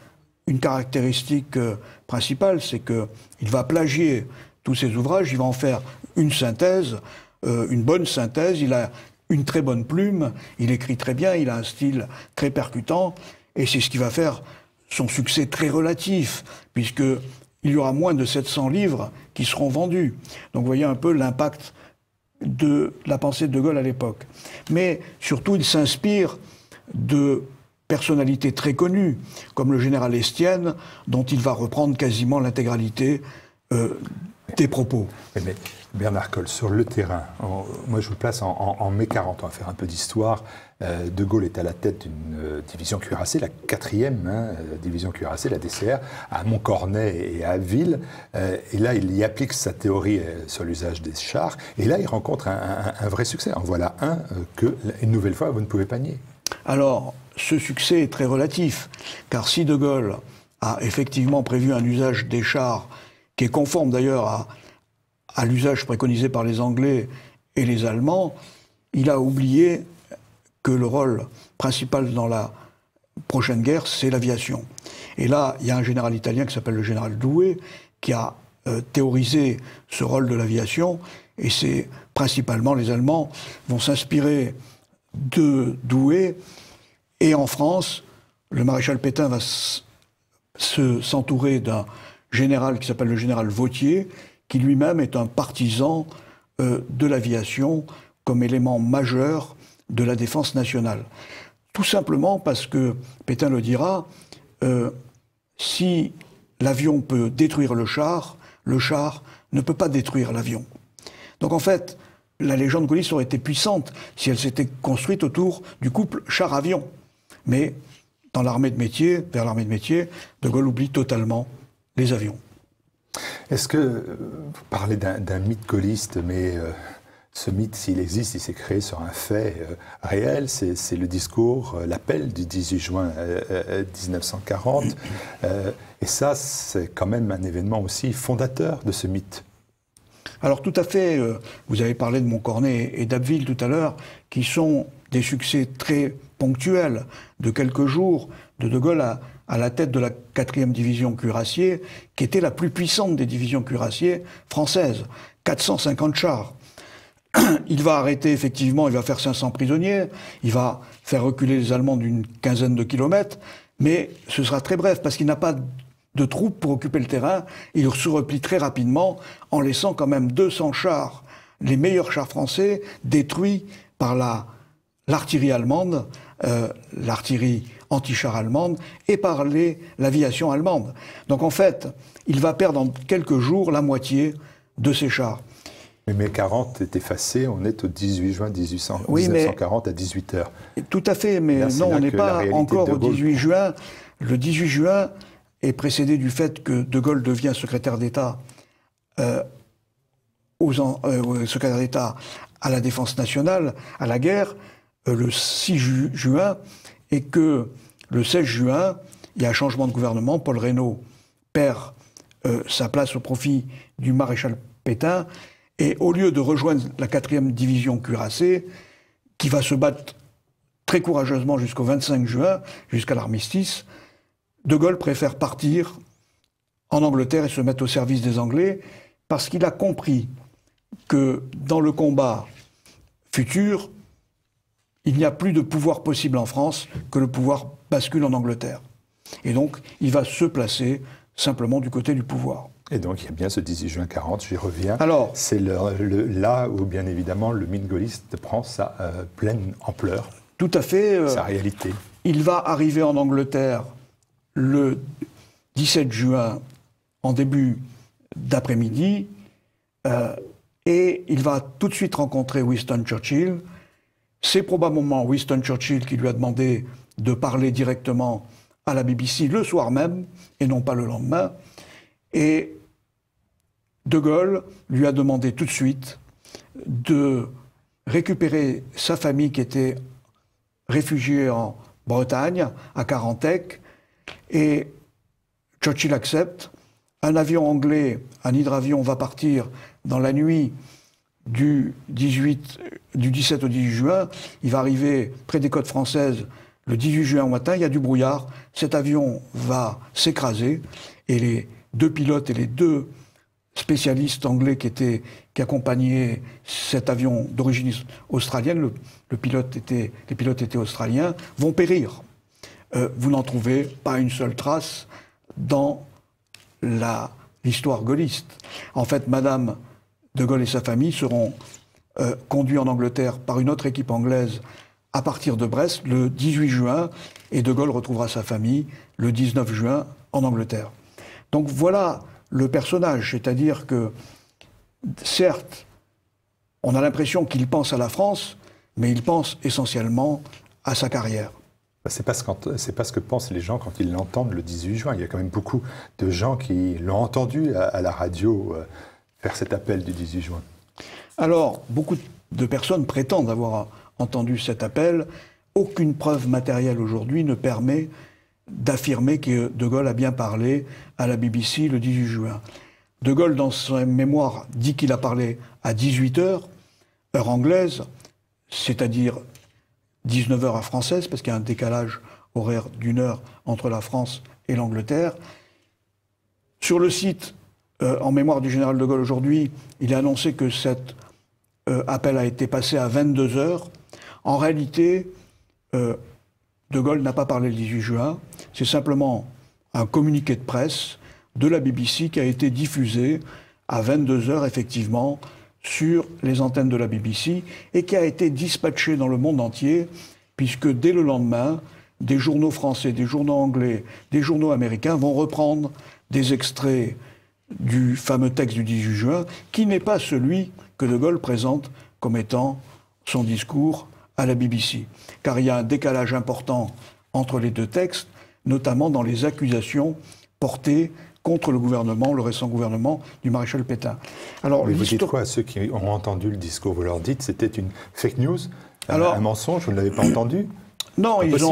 une caractéristique principale, c'est qu'il va plagier tous ses ouvrages, il va en faire une synthèse, une bonne synthèse, il a une très bonne plume, il écrit très bien, il a un style très percutant, et c'est ce qui va faire son succès très relatif, puisqu'il y aura moins de 700 livres qui seront vendus. Donc vous voyez un peu l'impact de la pensée de Gaulle à l'époque. Mais surtout, il s'inspire de personnalités très connues, comme le général Estienne, dont il va reprendre quasiment l'intégralité des propos. Mais Bernard Colle, sur le terrain, moi je vous place en mai 40, on va faire un peu d'histoire. De Gaulle est à la tête d'une division cuirassée, la 4e division cuirassée, la DCR, à Montcornet et à Abbeville. Et là, il y applique sa théorie sur l'usage des chars. Et là, il rencontre un vrai succès. En voilà un que, une nouvelle fois, vous ne pouvez pas nier. Alors, ce succès est très relatif, car si de Gaulle a effectivement prévu un usage des chars qui est conforme d'ailleurs à l'usage préconisé par les Anglais et les Allemands, il a oublié que le rôle principal dans la prochaine guerre, c'est l'aviation. Et là, il y a un général italien qui s'appelle le général Douai, qui a théorisé ce rôle de l'aviation, et c'est principalement les Allemands vont s'inspirer de Douai, et en France, le maréchal Pétain va s'entourer d'un général qui s'appelle le général Vautier, qui lui-même est un partisan de l'aviation comme élément majeur de la défense nationale. Tout simplement parce que, Pétain le dira, si l'avion peut détruire le char ne peut pas détruire l'avion. Donc en fait, la légende gaulliste aurait été puissante si elle s'était construite autour du couple char-avion. Mais dans l'armée de métier, vers l'armée de métier, De Gaulle oublie totalement les avions. Est-ce que vous parlez d'un mythe gaulliste, mais ce mythe, s'il existe, il s'est créé sur un fait réel, c'est le discours, l'appel du 18 juin 1940. Et ça, c'est quand même un événement aussi fondateur de ce mythe. Alors tout à fait, vous avez parlé de Montcornet et d'Abbeville tout à l'heure, qui sont des succès très ponctuels de quelques jours de De Gaulle à la tête de la 4e division cuirassier, qui était la plus puissante des divisions cuirassiers françaises, 450 chars. Il va arrêter effectivement, il va faire 500 prisonniers, il va faire reculer les Allemands d'une quinzaine de kilomètres, mais ce sera très bref parce qu'il n'a pas de troupes pour occuper le terrain. Il se replie très rapidement en laissant quand même 200 chars, les meilleurs chars français, détruits par l'artillerie allemande, l'artillerie anti-char allemande et par l'aviation allemande. Donc en fait, il va perdre en quelques jours la moitié de ses chars. Mais mai 40 est effacé, on est au 18 juin 1940 à 18h. Tout à fait, mais non, on n'est pas encore au 18 juin. Le 18 juin est précédé du fait que De Gaulle devient secrétaire d'État secrétaire d'État à la défense nationale, à la guerre, le 6 juin, et que le 16 juin, il y a un changement de gouvernement. Paul Reynaud perd sa place au profit du maréchal Pétain, et au lieu de rejoindre la 4e division cuirassée, qui va se battre très courageusement jusqu'au 25 juin, jusqu'à l'armistice, De Gaulle préfère partir en Angleterre et se mettre au service des Anglais, parce qu'il a compris que dans le combat futur, il n'y a plus de pouvoir possible en France, que le pouvoir bascule en Angleterre. Et donc, il va se placer simplement du côté du pouvoir. Et donc, il y a bien ce 18 juin 40, j'y reviens. Alors, c'est là où, bien évidemment, le mythe gaulliste prend sa pleine ampleur. Tout à fait. Sa réalité. Il va arriver en Angleterre le 17 juin, en début d'après-midi, et il va tout de suite rencontrer Winston Churchill. C'est probablement Winston Churchill qui lui a demandé de parler directement à la BBC le soir même, et non pas le lendemain. Et De Gaulle lui a demandé tout de suite de récupérer sa famille qui était réfugiée en Bretagne, à Carantec, et Churchill accepte. Un avion anglais, un hydravion, va partir dans la nuit du 17 au 18 juin. Il va arriver près des côtes françaises le 18 juin au matin. Il y a du brouillard. Cet avion va s'écraser et les 2 pilotes et les 2 spécialistes anglais qui accompagnaient cet avion d'origine australienne, les pilotes étaient australiens, vont périr. Vous n'en trouvez pas une seule trace dans l'histoire gaulliste. En fait, Madame De Gaulle et sa famille seront conduits en Angleterre par une autre équipe anglaise à partir de Brest le 18 juin, et De Gaulle retrouvera sa famille le 19 juin en Angleterre. Donc voilà le personnage, c'est-à-dire que, certes, on a l'impression qu'il pense à la France, mais il pense essentiellement à sa carrière. C'est pas ce que pensent les gens quand ils l'entendent le 18 juin. Il y a quand même beaucoup de gens qui l'ont entendu à la radio faire cet appel du 18 juin. Alors, beaucoup de personnes prétendent avoir entendu cet appel. Aucune preuve matérielle aujourd'hui ne permet d'affirmer que De Gaulle a bien parlé à la BBC le 18 juin. De Gaulle, dans sa mémoire, dit qu'il a parlé à 18h, heure anglaise, c'est-à-dire 19h heure française, parce qu'il y a un décalage horaire d'1 heure entre la France et l'Angleterre. Sur le site, en mémoire du général de Gaulle aujourd'hui, il est annoncé que cet appel a été passé à 22h. En réalité, De Gaulle n'a pas parlé le 18 juin, c'est simplement un communiqué de presse de la BBC qui a été diffusé à 22h, effectivement, sur les antennes de la BBC, et qui a été dispatché dans le monde entier, puisque dès le lendemain, des journaux français, des journaux anglais, des journaux américains vont reprendre des extraits du fameux texte du 18 juin, qui n'est pas celui que De Gaulle présente comme étant son discours à la BBC. Car il y a un décalage important entre les deux textes, notamment dans les accusations portées contre le gouvernement, le récent gouvernement du maréchal Pétain. Alors, mais vous dites quoi à ceux qui ont entendu le discours? Vous leur dites c'était une fake news, alors, un mensonge, vous ne l'avez pas entendu? Non, ils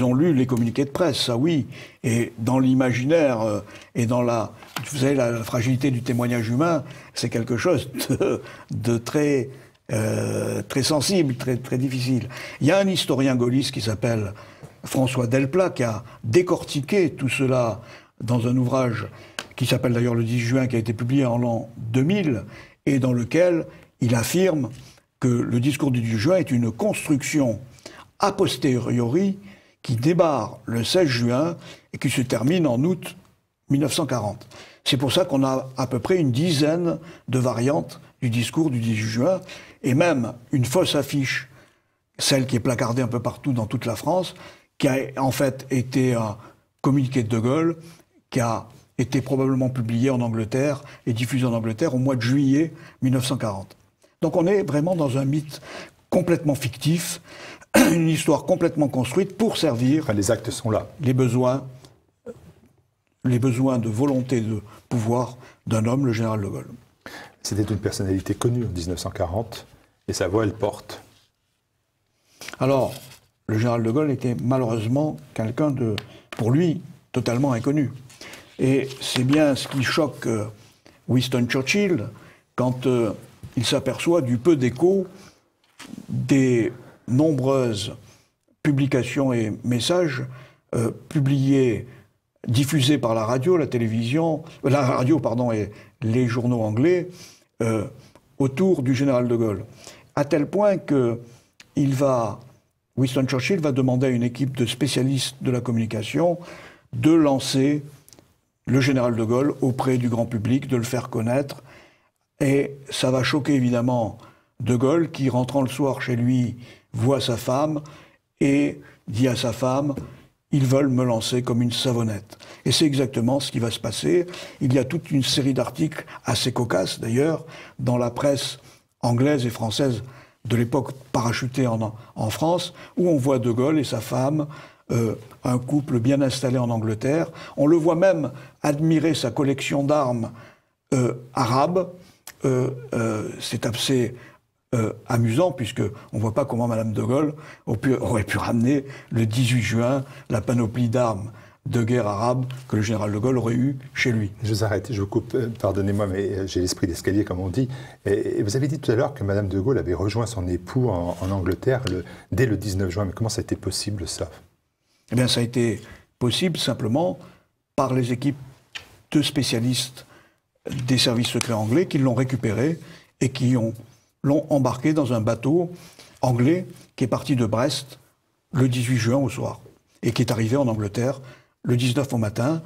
ont lu les communiqués de presse, ça oui. Et dans l'imaginaire et dans vous savez, la fragilité du témoignage humain, c'est quelque chose de très, très sensible, très, très difficile. Il y a un historien gaulliste qui s'appelle François Delplat qui a décortiqué tout cela dans un ouvrage qui s'appelle d'ailleurs le 10 juin, qui a été publié en l'an 2000, et dans lequel il affirme que le discours du 10 juin est une construction a posteriori qui démarre le 16 juin et qui se termine en août 1940. C'est pour ça qu'on a à peu près une dizaine de variantes du discours du 18 juin, et même une fausse affiche, celle qui est placardée un peu partout dans toute la France, qui a en fait été un communiqué de De Gaulle, qui a été probablement publié en Angleterre et diffusé en Angleterre au mois de juillet 1940. Donc on est vraiment dans un mythe complètement fictif, une histoire complètement construite pour servir... Enfin, les actes sont là. Les besoins de volonté de pouvoir d'un homme, le général de Gaulle. C'était une personnalité connue en 1940, et sa voix, elle porte. Alors, le général de Gaulle était malheureusement quelqu'un de, pour lui, totalement inconnu. Et c'est bien ce qui choque Winston Churchill quand il s'aperçoit du peu d'écho des nombreuses publications et messages publiés, diffusés par la radio, la télévision, la radio, pardon, et les journaux anglais autour du général de Gaulle. À tel point que Winston Churchill va demander à une équipe de spécialistes de la communication de lancer le général de Gaulle auprès du grand public, de le faire connaître. Et ça va choquer évidemment de Gaulle qui, rentrant le soir chez lui, voit sa femme et dit à sa femme « Ils veulent me lancer comme une savonnette ». Et c'est exactement ce qui va se passer. Il y a toute une série d'articles, assez cocasses d'ailleurs, dans la presse anglaise et française de l'époque parachutée en France, où on voit De Gaulle et sa femme, un couple bien installé en Angleterre. On le voit même admirer sa collection d'armes arabes. C'est assez amusant, puisqu'on ne voit pas comment Madame de Gaulle aurait pu ramener le 18 juin la panoplie d'armes de guerre arabe que le général de Gaulle aurait eu chez lui. Je vous arrête, je vous coupe, pardonnez-moi, mais j'ai l'esprit d'escalier, comme on dit. Et vous avez dit tout à l'heure que Madame de Gaulle avait rejoint son époux en Angleterre dès le 19 juin. Mais comment ça a été possible, ça? Eh bien, ça a été possible simplement par les équipes de spécialistes des services secrets anglais qui l'ont récupéré et qui l'ont embarqué dans un bateau anglais qui est parti de Brest le 18 juin au soir et qui est arrivé en Angleterre le 19 au matin.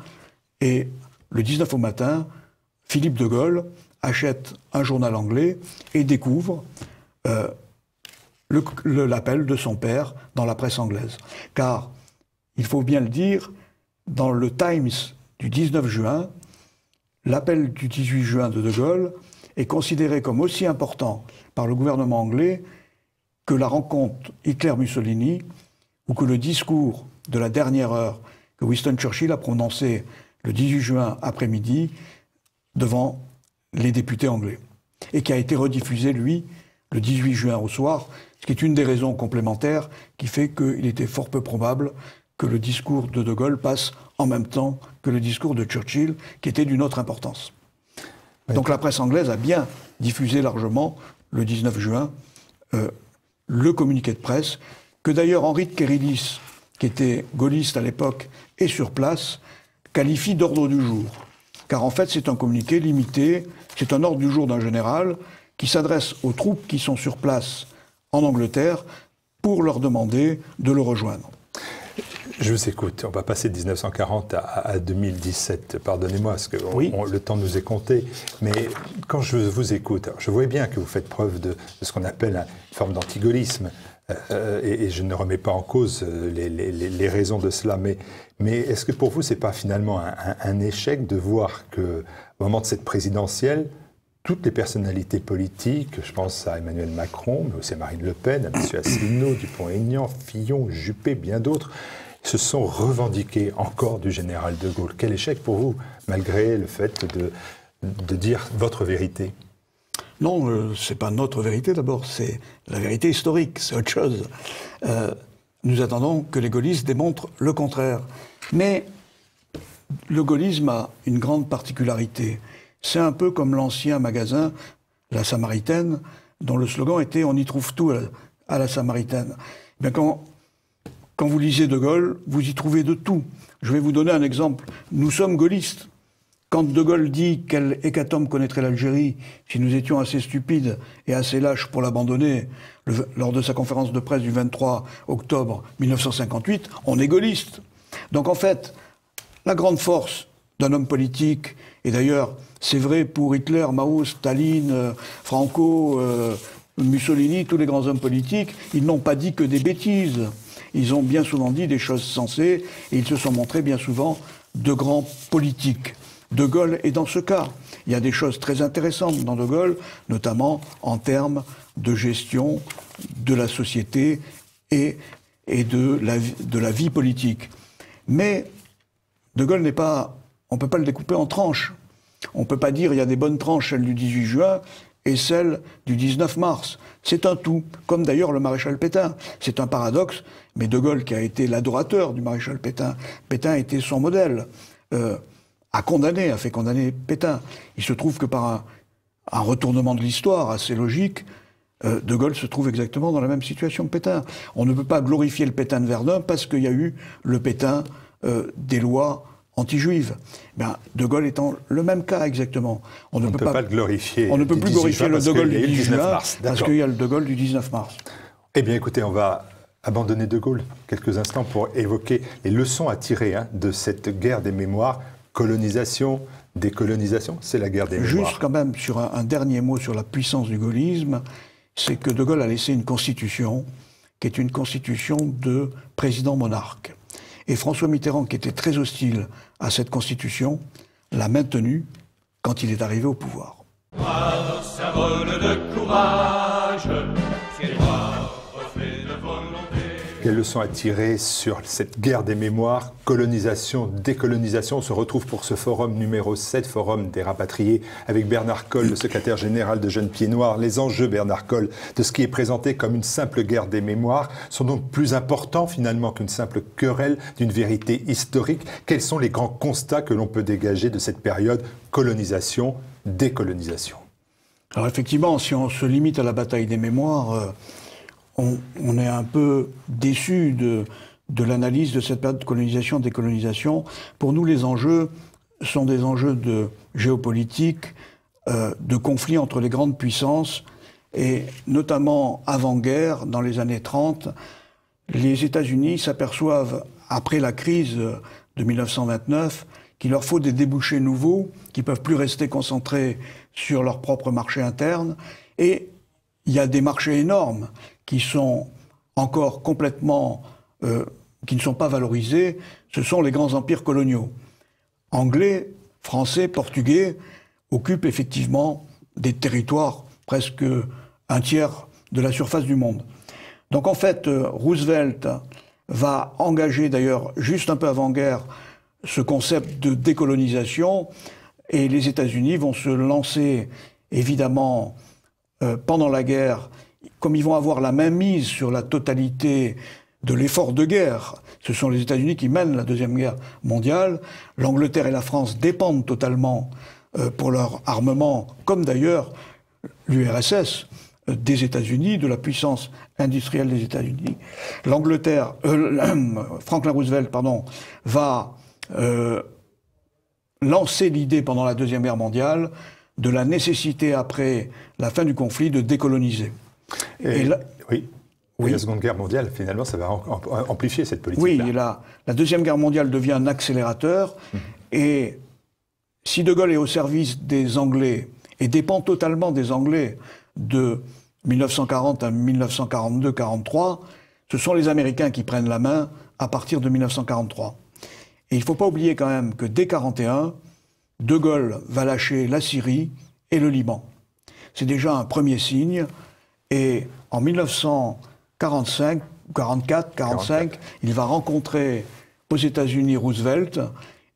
Et le 19 au matin, Philippe de Gaulle achète un journal anglais et découvre l'appel de son père dans la presse anglaise. Car, il faut bien le dire, dans le Times du 19 juin, l'appel du 18 juin de Gaulle est considéré comme aussi important par le gouvernement anglais que la rencontre Hitler-Mussolini ou que le discours de la dernière heure que Winston Churchill a prononcé le 18 juin après-midi devant les députés anglais et qui a été rediffusé, lui, le 18 juin au soir, ce qui est une des raisons complémentaires qui fait qu'il était fort peu probable que le discours de Gaulle passe en même temps que le discours de Churchill, qui était d'une autre importance. Oui. Donc la presse anglaise a bien diffusé largement, le 19 juin, le communiqué de presse, que d'ailleurs Henri de Kérillis, qui était gaulliste à l'époque et sur place, qualifie d'ordre du jour. Car en fait, c'est un communiqué limité, c'est un ordre du jour d'un général qui s'adresse aux troupes qui sont sur place en Angleterre pour leur demander de le rejoindre. Je vous écoute. On va passer de 1940 à 2017. Pardonnez-moi, parce que oui. Le temps nous est compté. Mais quand je vous écoute, je vois bien que vous faites preuve de ce qu'on appelle une forme d'antigaullisme. Et je ne remets pas en cause les raisons de cela. Mais est-ce que pour vous, ce n'est pas finalement un échec de voir qu'au moment de cette présidentielle, toutes les personnalités politiques, je pense à Emmanuel Macron, mais aussi à Marine Le Pen, à M. Asselineau, Dupont-Aignan, Fillon, Juppé, bien d'autres, se sont revendiqués encore du général de Gaulle. Quel échec pour vous, malgré le fait de dire votre vérité? Non, c'est pas notre vérité d'abord, c'est la vérité historique, c'est autre chose. Nous attendons que les gaullistes démontrent le contraire. Mais le gaullisme a une grande particularité. C'est un peu comme l'ancien magasin, la Samaritaine, dont le slogan était « On y trouve tout à la Samaritaine ». Bien, quand vous lisez De Gaulle, vous y trouvez de tout. Je vais vous donner un exemple. Nous sommes gaullistes. Quand De Gaulle dit quel hécatombe connaîtrait l'Algérie si nous étions assez stupides et assez lâches pour l'abandonner, lors de sa conférence de presse du 23 octobre 1958, on est gaulliste. Donc en fait, la grande force d'un homme politique, et d'ailleurs c'est vrai pour Hitler, Mao, Staline, Franco, Mussolini, tous les grands hommes politiques, ils n'ont pas dit que des bêtises. Ils ont bien souvent dit des choses sensées et ils se sont montrés bien souvent de grands politiques. De Gaulle est dans ce cas. Il y a des choses très intéressantes dans De Gaulle, notamment en termes de gestion de la société et de la vie politique. Mais De Gaulle n'est pas... On ne peut pas le découper en tranches. On ne peut pas dire il y a des bonnes tranches, celle du 18 juin et celle du 19 mars. C'est un tout, comme d'ailleurs le maréchal Pétain. C'est un paradoxe, mais De Gaulle, qui a été l'adorateur du maréchal Pétain, Pétain était son modèle, a fait condamner Pétain. Il se trouve que par un retournement de l'histoire assez logique, De Gaulle se trouve exactement dans la même situation que Pétain. On ne peut pas glorifier le Pétain de Verdun parce qu'il y a eu le Pétain des lois anti-juives. Ben, De Gaulle est dans le même cas exactement. On ne peut pas le glorifier. On ne peut plus glorifier le De Gaulle du 18 juin parce qu'il y a le De Gaulle du 19 mars. Eh bien écoutez, on va abandonner De Gaulle quelques instants pour évoquer les leçons à tirer de cette guerre des mémoires. Colonisation, décolonisation, c'est la guerre des mémoires. Juste quand même sur un dernier mot sur la puissance du gaullisme, c'est que De Gaulle a laissé une constitution qui est une constitution de président monarque. Et François Mitterrand, qui était très hostile à cette constitution, l'a maintenue quand il est arrivé au pouvoir. Noir, symbole de courage, pied noir, reflet de volonté. Quelles leçons à tirer sur cette guerre des mémoires, colonisation, décolonisation? On se retrouve pour ce forum numéro 7, forum des rapatriés, avec Bernard Colle, le secrétaire général de Jeunes Pieds Noirs. Les enjeux, Bernard Colle, de ce qui est présenté comme une simple guerre des mémoires sont donc plus importants finalement qu'une simple querelle d'une vérité historique. Quels sont les grands constats que l'on peut dégager de cette période colonisation, décolonisation? Alors effectivement, si on se limite à la bataille des mémoires, on est un peu déçu de l'analyse de cette période de colonisation, décolonisation. Pour nous, les enjeux sont des enjeux de géopolitique, de conflits entre les grandes puissances, et notamment avant-guerre, dans les années 30, les États-Unis s'aperçoivent, après la crise de 1929, qu'il leur faut des débouchés nouveaux, qui ne peuvent plus rester concentrés sur leur propre marché interne, et il y a des marchés énormes qui sont encore complètement, qui ne sont pas valorisés, ce sont les grands empires coloniaux. Anglais, français, portugais occupent effectivement des territoires presque un tiers de la surface du monde. Donc en fait, Roosevelt va engager d'ailleurs, juste un peu avant-guerre, ce concept de décolonisation, et les États-Unis vont se lancer évidemment pendant la guerre, comme ils vont avoir la main mise sur la totalité de l'effort de guerre. Ce sont les États-Unis qui mènent la Deuxième Guerre mondiale. L'Angleterre et la France dépendent totalement pour leur armement, comme d'ailleurs l'URSS des États-Unis, de la puissance industrielle des États-Unis. Franklin Roosevelt, va lancer l'idée pendant la Deuxième Guerre mondiale de la nécessité, après la fin du conflit, de décoloniser. Oui. La Seconde Guerre mondiale, finalement, ça va amplifier cette politique-là. Oui, la Deuxième Guerre mondiale devient un accélérateur, et si De Gaulle est au service des Anglais, et dépend totalement des Anglais de 1940 à 1942-43, ce sont les Américains qui prennent la main à partir de 1943. Et il ne faut pas oublier quand même que dès 1941, De Gaulle va lâcher la Syrie et le Liban. c'est déjà un premier signe. Et en 1945, 44, 45, il va rencontrer aux États-Unis Roosevelt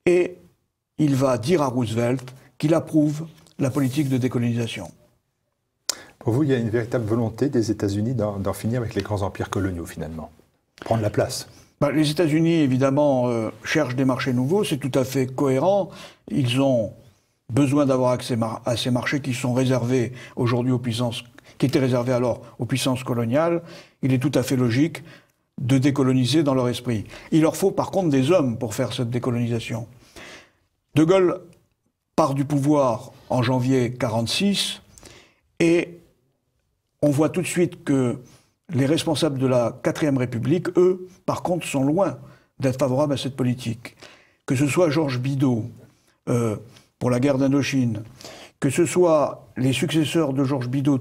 et il va dire à Roosevelt qu'il approuve la politique de décolonisation. Pour vous, il y a une véritable volonté des États-Unis d'en finir avec les grands empires coloniaux, finalement. Prendre la place. Les États-Unis, évidemment, cherchent des marchés nouveaux, c'est tout à fait cohérent. Ils ont besoin d'avoir accès à ces marchés qui sont réservés aujourd'hui aux puissances, qui étaient réservés alors aux puissances coloniales. Il est tout à fait logique de décoloniser dans leur esprit. Il leur faut par contre des hommes pour faire cette décolonisation. De Gaulle part du pouvoir en janvier 1946 et on voit tout de suite que les responsables de la 4e République, eux, par contre, sont loin d'être favorables à cette politique. Que ce soit Georges Bidault pour la guerre d'Indochine, que ce soit les successeurs de Georges Bidault,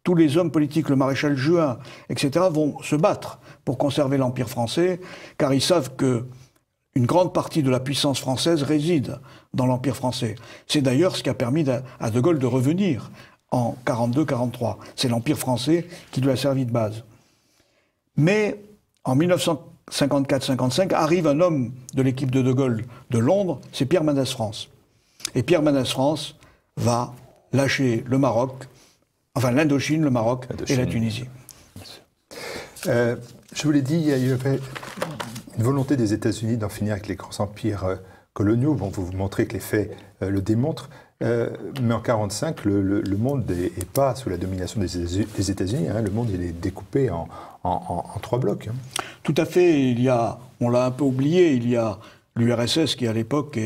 tous les hommes politiques, le maréchal Juin, etc., vont se battre pour conserver l'Empire français, car ils savent que une grande partie de la puissance française réside dans l'Empire français. C'est d'ailleurs ce qui a permis à De Gaulle de revenir en 42-43. C'est l'Empire français qui lui a servi de base. Mais en 1954-55 arrive un homme de l'équipe de Gaulle de Londres, c'est Pierre Mendès France. Et Pierre Mendès France va lâcher le Maroc, enfin l'Indochine, le Maroc et la Tunisie. Je vous l'ai dit, il y avait une volonté des États-Unis d'en finir avec les grands empires coloniaux. Bon, vous montrez que les faits le démontrent. Mais en 1945, le monde n'est pas sous la domination des États-Unis. Hein. Le monde il est découpé en 3 blocs. Hein. Tout à fait. On l'a un peu oublié, il y a l'URSS qui à l'époque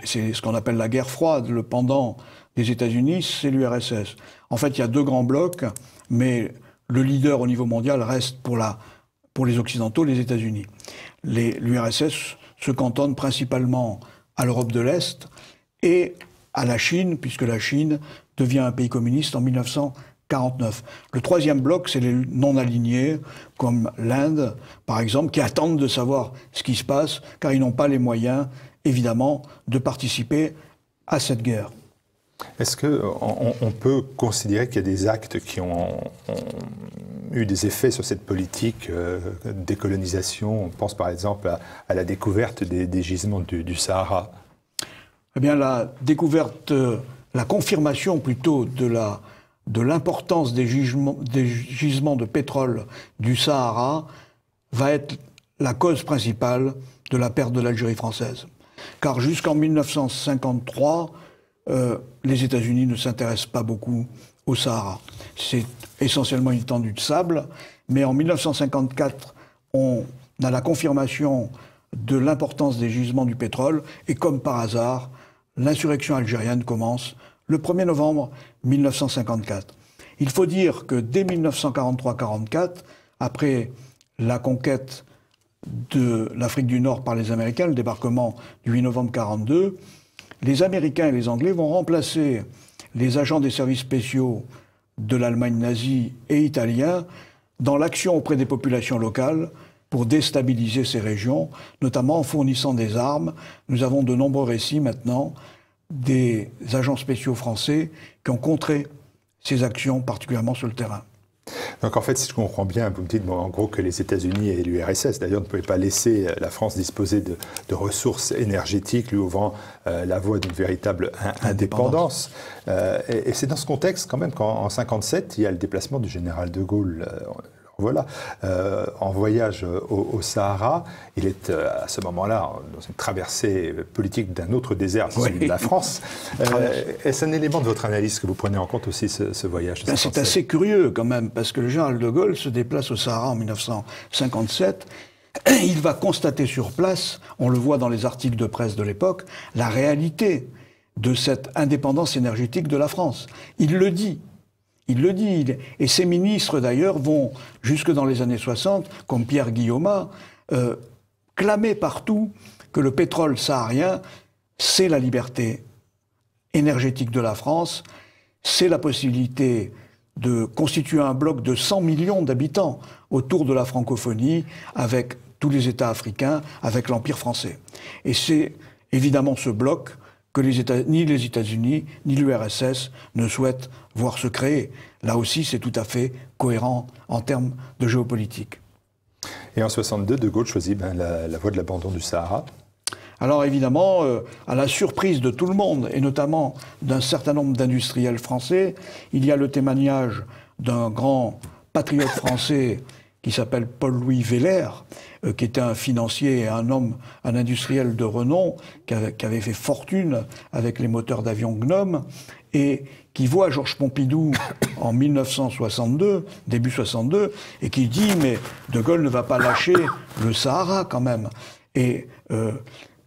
c'est ce qu'on appelle la guerre froide. Le pendant des États-Unis, c'est l'URSS. En fait, il y a 2 grands blocs, mais le leader au niveau mondial reste pour les Occidentaux, les États-Unis. L'URSS se cantonne principalement à l'Europe de l'Est et à la Chine, puisque la Chine devient un pays communiste en 1949. Le 3e bloc, c'est les non-alignés, comme l'Inde, par exemple, qui attendent de savoir ce qui se passe, car ils n'ont pas les moyens, évidemment, de participer à cette guerre. Est-ce qu'on peut considérer qu'il y a des actes qui ont eu des effets sur cette politique de décolonisation? On pense par exemple à la découverte des gisements du Sahara. Eh bien, la découverte, la confirmation plutôt de l'importance des gisements de pétrole du Sahara va être la cause principale de la perte de l'Algérie française. Car jusqu'en 1953, les États-Unis ne s'intéressent pas beaucoup au Sahara. C'est essentiellement une étendue de sable, mais en 1954, on a la confirmation de l'importance des gisements du pétrole, et comme par hasard, l'insurrection algérienne commence le 1er novembre 1954. Il faut dire que dès 1943-44, après la conquête de l'Afrique du Nord par les Américains, le débarquement du 8 novembre 1942, les Américains et les Anglais vont remplacer les agents des services spéciaux de l'Allemagne nazie et italiens dans l'action auprès des populations locales pour déstabiliser ces régions, notamment en fournissant des armes. Nous avons de nombreux récits maintenant des agents spéciaux français qui ont contré ces actions, particulièrement sur le terrain. Donc en fait, si je comprends bien, vous me dites en gros que les États-Unis et l'URSS, d'ailleurs, ne pouvaient pas laisser la France disposer de ressources énergétiques, lui ouvrant la voie d'une véritable indépendance. Et c'est dans ce contexte, quand même, qu'en 1957, il y a le déplacement du général de Gaulle. Voilà, en voyage au Sahara. Il est à ce moment-là dans une traversée politique d'un autre désert, celui de la France. Est-ce un élément de votre analyse que vous prenez en compte aussi, ce voyage? C'est assez curieux quand même, parce que le général de Gaulle se déplace au Sahara en 1957. Il va constater sur place, on le voit dans les articles de presse de l'époque, la réalité de cette indépendance énergétique de la France. Il le dit. Il le dit, et ses ministres d'ailleurs vont, jusque dans les années 60, comme Pierre Guillaumat, clamer partout que le pétrole saharien, c'est la liberté énergétique de la France, c'est la possibilité de constituer un bloc de 100 millions d'habitants autour de la francophonie, avec tous les États africains, avec l'Empire français. Et c'est évidemment ce bloc que ni les États-Unis, ni l'URSS ne souhaitent voir se créer. Là aussi, c'est tout à fait cohérent en termes de géopolitique. Et en 62, De Gaulle choisit la voie de l'abandon du Sahara. Alors évidemment, à la surprise de tout le monde, et notamment d'un certain nombre d'industriels français, il y a le témoignage d'un grand patriote français qui s'appelle Paul-Louis Weller, qui était un financier et un industriel de renom, qui avait fait fortune avec les moteurs d'avion Gnome, et qui voit Georges Pompidou en 1962, début 62, et qui dit « mais De Gaulle ne va pas lâcher le Sahara quand même ». Et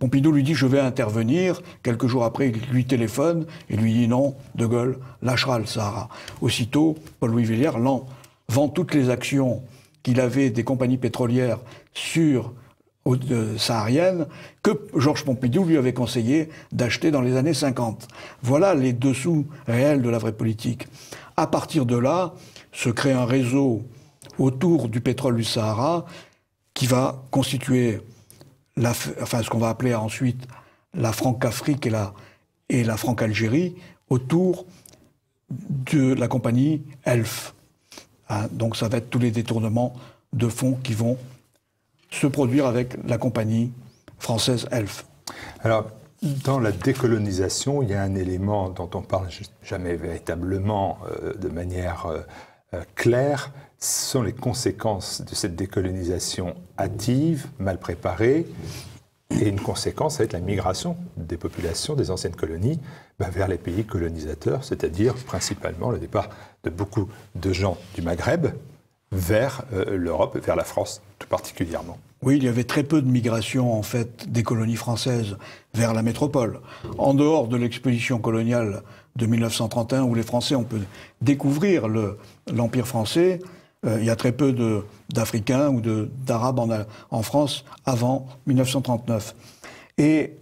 Pompidou lui dit « je vais intervenir ». Quelques jours après, il lui téléphone et lui dit « non, De Gaulle lâchera le Sahara ». Aussitôt, Paul-Louis Weller vend toutes les actions qu'il avait des compagnies pétrolières sahariennes que Georges Pompidou lui avait conseillé d'acheter dans les années 50. Voilà les dessous réels de la vraie politique. À partir de là, se crée un réseau autour du pétrole du Sahara qui va constituer ce qu'on va appeler ensuite la Franc-Afrique et la Franc-Algérie autour de la compagnie Elf. Donc ça va être tous les détournements de fonds qui vont se produire avec la compagnie française Elf. Alors, dans la décolonisation, il y a un élément dont on parle jamais véritablement de manière claire, ce sont les conséquences de cette décolonisation hâtive, mal préparée, et une conséquence, ça va être la migration des populations des anciennes colonies vers les pays colonisateurs, c'est-à-dire principalement le départ de beaucoup de gens du Maghreb vers l'Europe, vers la France tout particulièrement. Oui, il y avait très peu de migration, en fait, des colonies françaises vers la métropole. En dehors de l'expédition coloniale de 1931, où les Français ont pu découvrir l'Empire français, il y a très peu d'Africains ou d'Arabes en France avant 1939. Et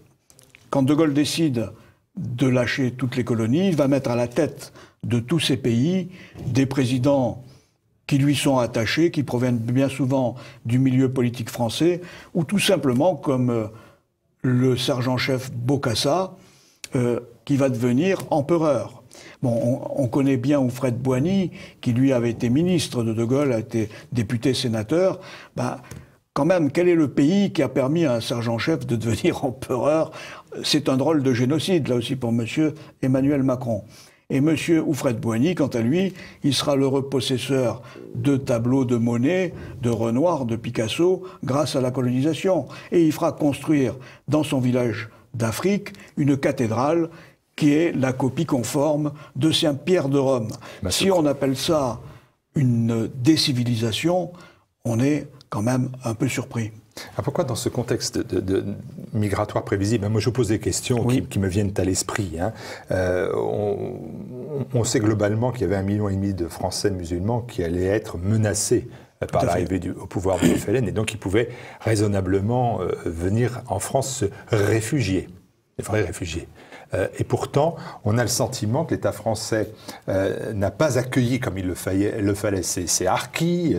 quand De Gaulle décide de lâcher toutes les colonies, il va mettre à la tête de tous ces pays des présidents qui lui sont attachés, qui proviennent bien souvent du milieu politique français, ou tout simplement comme le sergent-chef Bokassa, qui va devenir empereur. Bon, on connaît bien Houphouët-Boigny, qui lui avait été ministre de Gaulle, a été député sénateur. Quand même, quel est le pays qui a permis à un sergent-chef de devenir empereur? C'est un drôle de génocide, là aussi, pour M. Emmanuel Macron. Et M. Houphouët-Boigny, quant à lui, il sera l'heureux possesseur de tableaux de Monet, de Renoir, de Picasso, grâce à la colonisation. Et il fera construire dans son village d'Afrique une cathédrale qui est la copie conforme de Saint-Pierre de Rome. Si on appelle ça une décivilisation, on est quand même un peu surpris. Alors pourquoi dans ce contexte de migratoire prévisible, moi je vous pose des questions qui me viennent à l'esprit. On sait globalement qu'il y avait 1,5 million de Français musulmans qui allaient être menacés par l'arrivée au pouvoir du FLN, et donc ils pouvaient raisonnablement venir en France se réfugier, des vrais réfugiés. Et pourtant, on a le sentiment que l'État français n'a pas accueilli comme il le fallait ces harkis,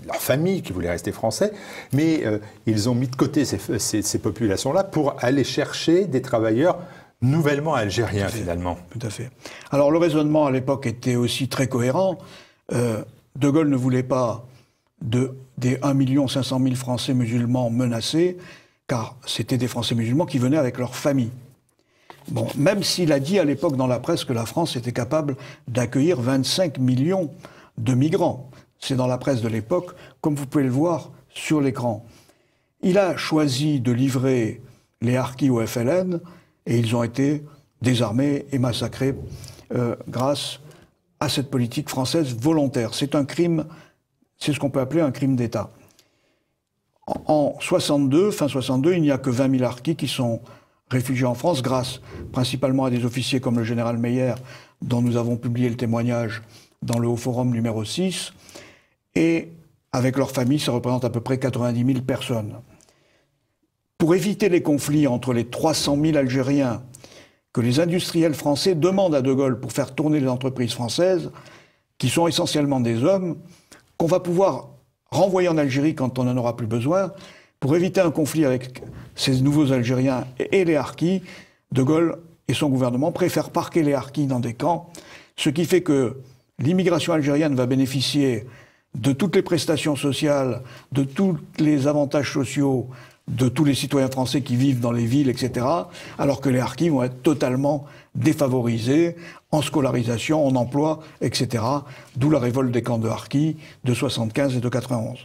leurs familles qui voulaient rester français, mais ils ont mis de côté ces populations-là pour aller chercher des travailleurs nouvellement algériens, finalement. Tout à fait. Alors le raisonnement à l'époque était aussi très cohérent. De Gaulle ne voulait pas des 1 500 000 Français musulmans menacés, car c'était des Français musulmans qui venaient avec leurs familles. Bon, même s'il a dit à l'époque dans la presse que la France était capable d'accueillir 25 millions de migrants. C'est dans la presse de l'époque, comme vous pouvez le voir sur l'écran. Il a choisi de livrer les harkis au FLN et ils ont été désarmés et massacrés grâce à cette politique française volontaire. C'est un crime, c'est ce qu'on peut appeler un crime d'État. En 62, fin 62, il n'y a que 20 000 harkis qui sont réfugiés en France grâce principalement à des officiers comme le général Meyer, dont nous avons publié le témoignage dans le Haut Forum numéro 6, et avec leurs familles, ça représente à peu près 90 000 personnes. Pour éviter les conflits entre les 300 000 Algériens que les industriels français demandent à De Gaulle pour faire tourner les entreprises françaises, qui sont essentiellement des hommes, qu'on va pouvoir renvoyer en Algérie quand on n'en aura plus besoin, pour éviter un conflit avec ces nouveaux Algériens et les harkis, De Gaulle et son gouvernement préfèrent parquer les harkis dans des camps, ce qui fait que l'immigration algérienne va bénéficier de toutes les prestations sociales, de tous les avantages sociaux de tous les citoyens français qui vivent dans les villes, etc., alors que les harkis vont être totalement défavorisés en scolarisation, en emploi, etc., d'où la révolte des camps de harkis de 75 et de 91.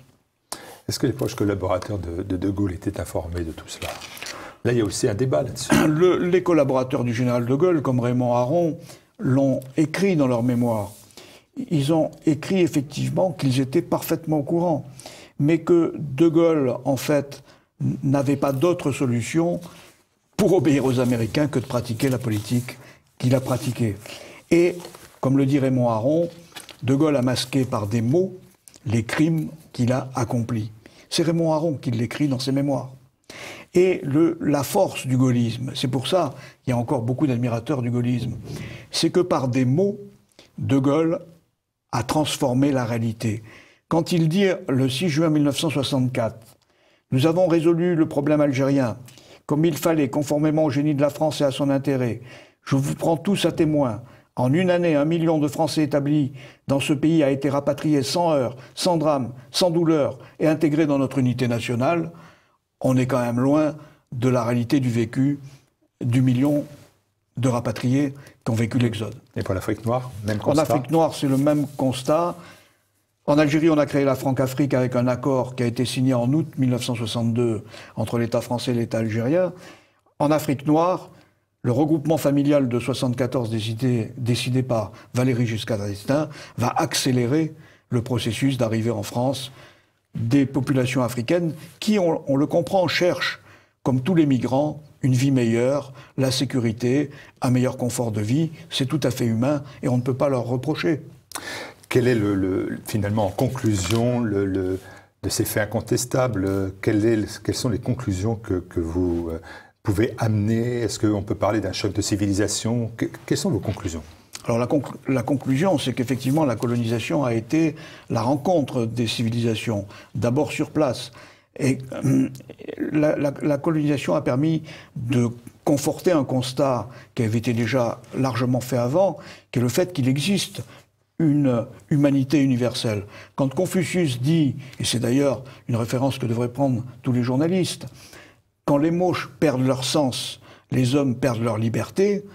Est-ce que les proches collaborateurs de Gaulle étaient informés de tout cela? Là, il y a aussi un débat là-dessus. Les collaborateurs du général de Gaulle, comme Raymond Aron, l'ont écrit dans leur mémoire. Ils ont écrit effectivement qu'ils étaient parfaitement au courant, mais que de Gaulle, en fait, n'avait pas d'autre solution pour obéir aux Américains que de pratiquer la politique qu'il a pratiquée. Et, comme le dit Raymond Aron, de Gaulle a masqué par des mots les crimes qu'il a accomplis. C'est Raymond Aron qui l'écrit dans ses mémoires. Et la force du gaullisme, c'est pour ça qu'il y a encore beaucoup d'admirateurs du gaullisme, c'est que par des mots, de Gaulle a transformé la réalité. Quand il dit le 6 juin 1964, « Nous avons résolu le problème algérien, comme il fallait, conformément au génie de la France et à son intérêt. Je vous prends tous à témoin. En une année, 1 million de Français établis dans ce pays a été rapatrié sans heurts, sans drame, sans douleur et intégré dans notre unité nationale. » On est quand même loin de la réalité du vécu du million de rapatriés qui ont vécu l'exode. Et pour l'Afrique noire, même constat? En Afrique noire, c'est le même constat. En Algérie, on a créé la Franc-Afrique avec un accord qui a été signé en août 1962 entre l'État français et l'État algérien. En Afrique noire, le regroupement familial de 1974 décidé par Valéry Giscard d'Estaing va accélérer le processus d'arrivée en France des populations africaines qui, on le comprend, cherchent, comme tous les migrants, une vie meilleure, la sécurité, un meilleur confort de vie. C'est tout à fait humain et on ne peut pas leur reprocher. Quel est finalement, en conclusion, de ces faits incontestables, quelles sont les conclusions que vous pouvez amener? Est-ce qu'on peut parler d'un choc de civilisation? Quelles sont vos conclusions? Alors la conclusion, c'est qu'effectivement la colonisation a été la rencontre des civilisations, d'abord sur place. Et la colonisation a permis de conforter un constat qui avait été déjà largement fait avant, qui est le fait qu'il existe une humanité universelle. Quand Confucius dit, et c'est d'ailleurs une référence que devraient prendre tous les journalistes, quand les mots perdent leur sens, les hommes perdent leur liberté,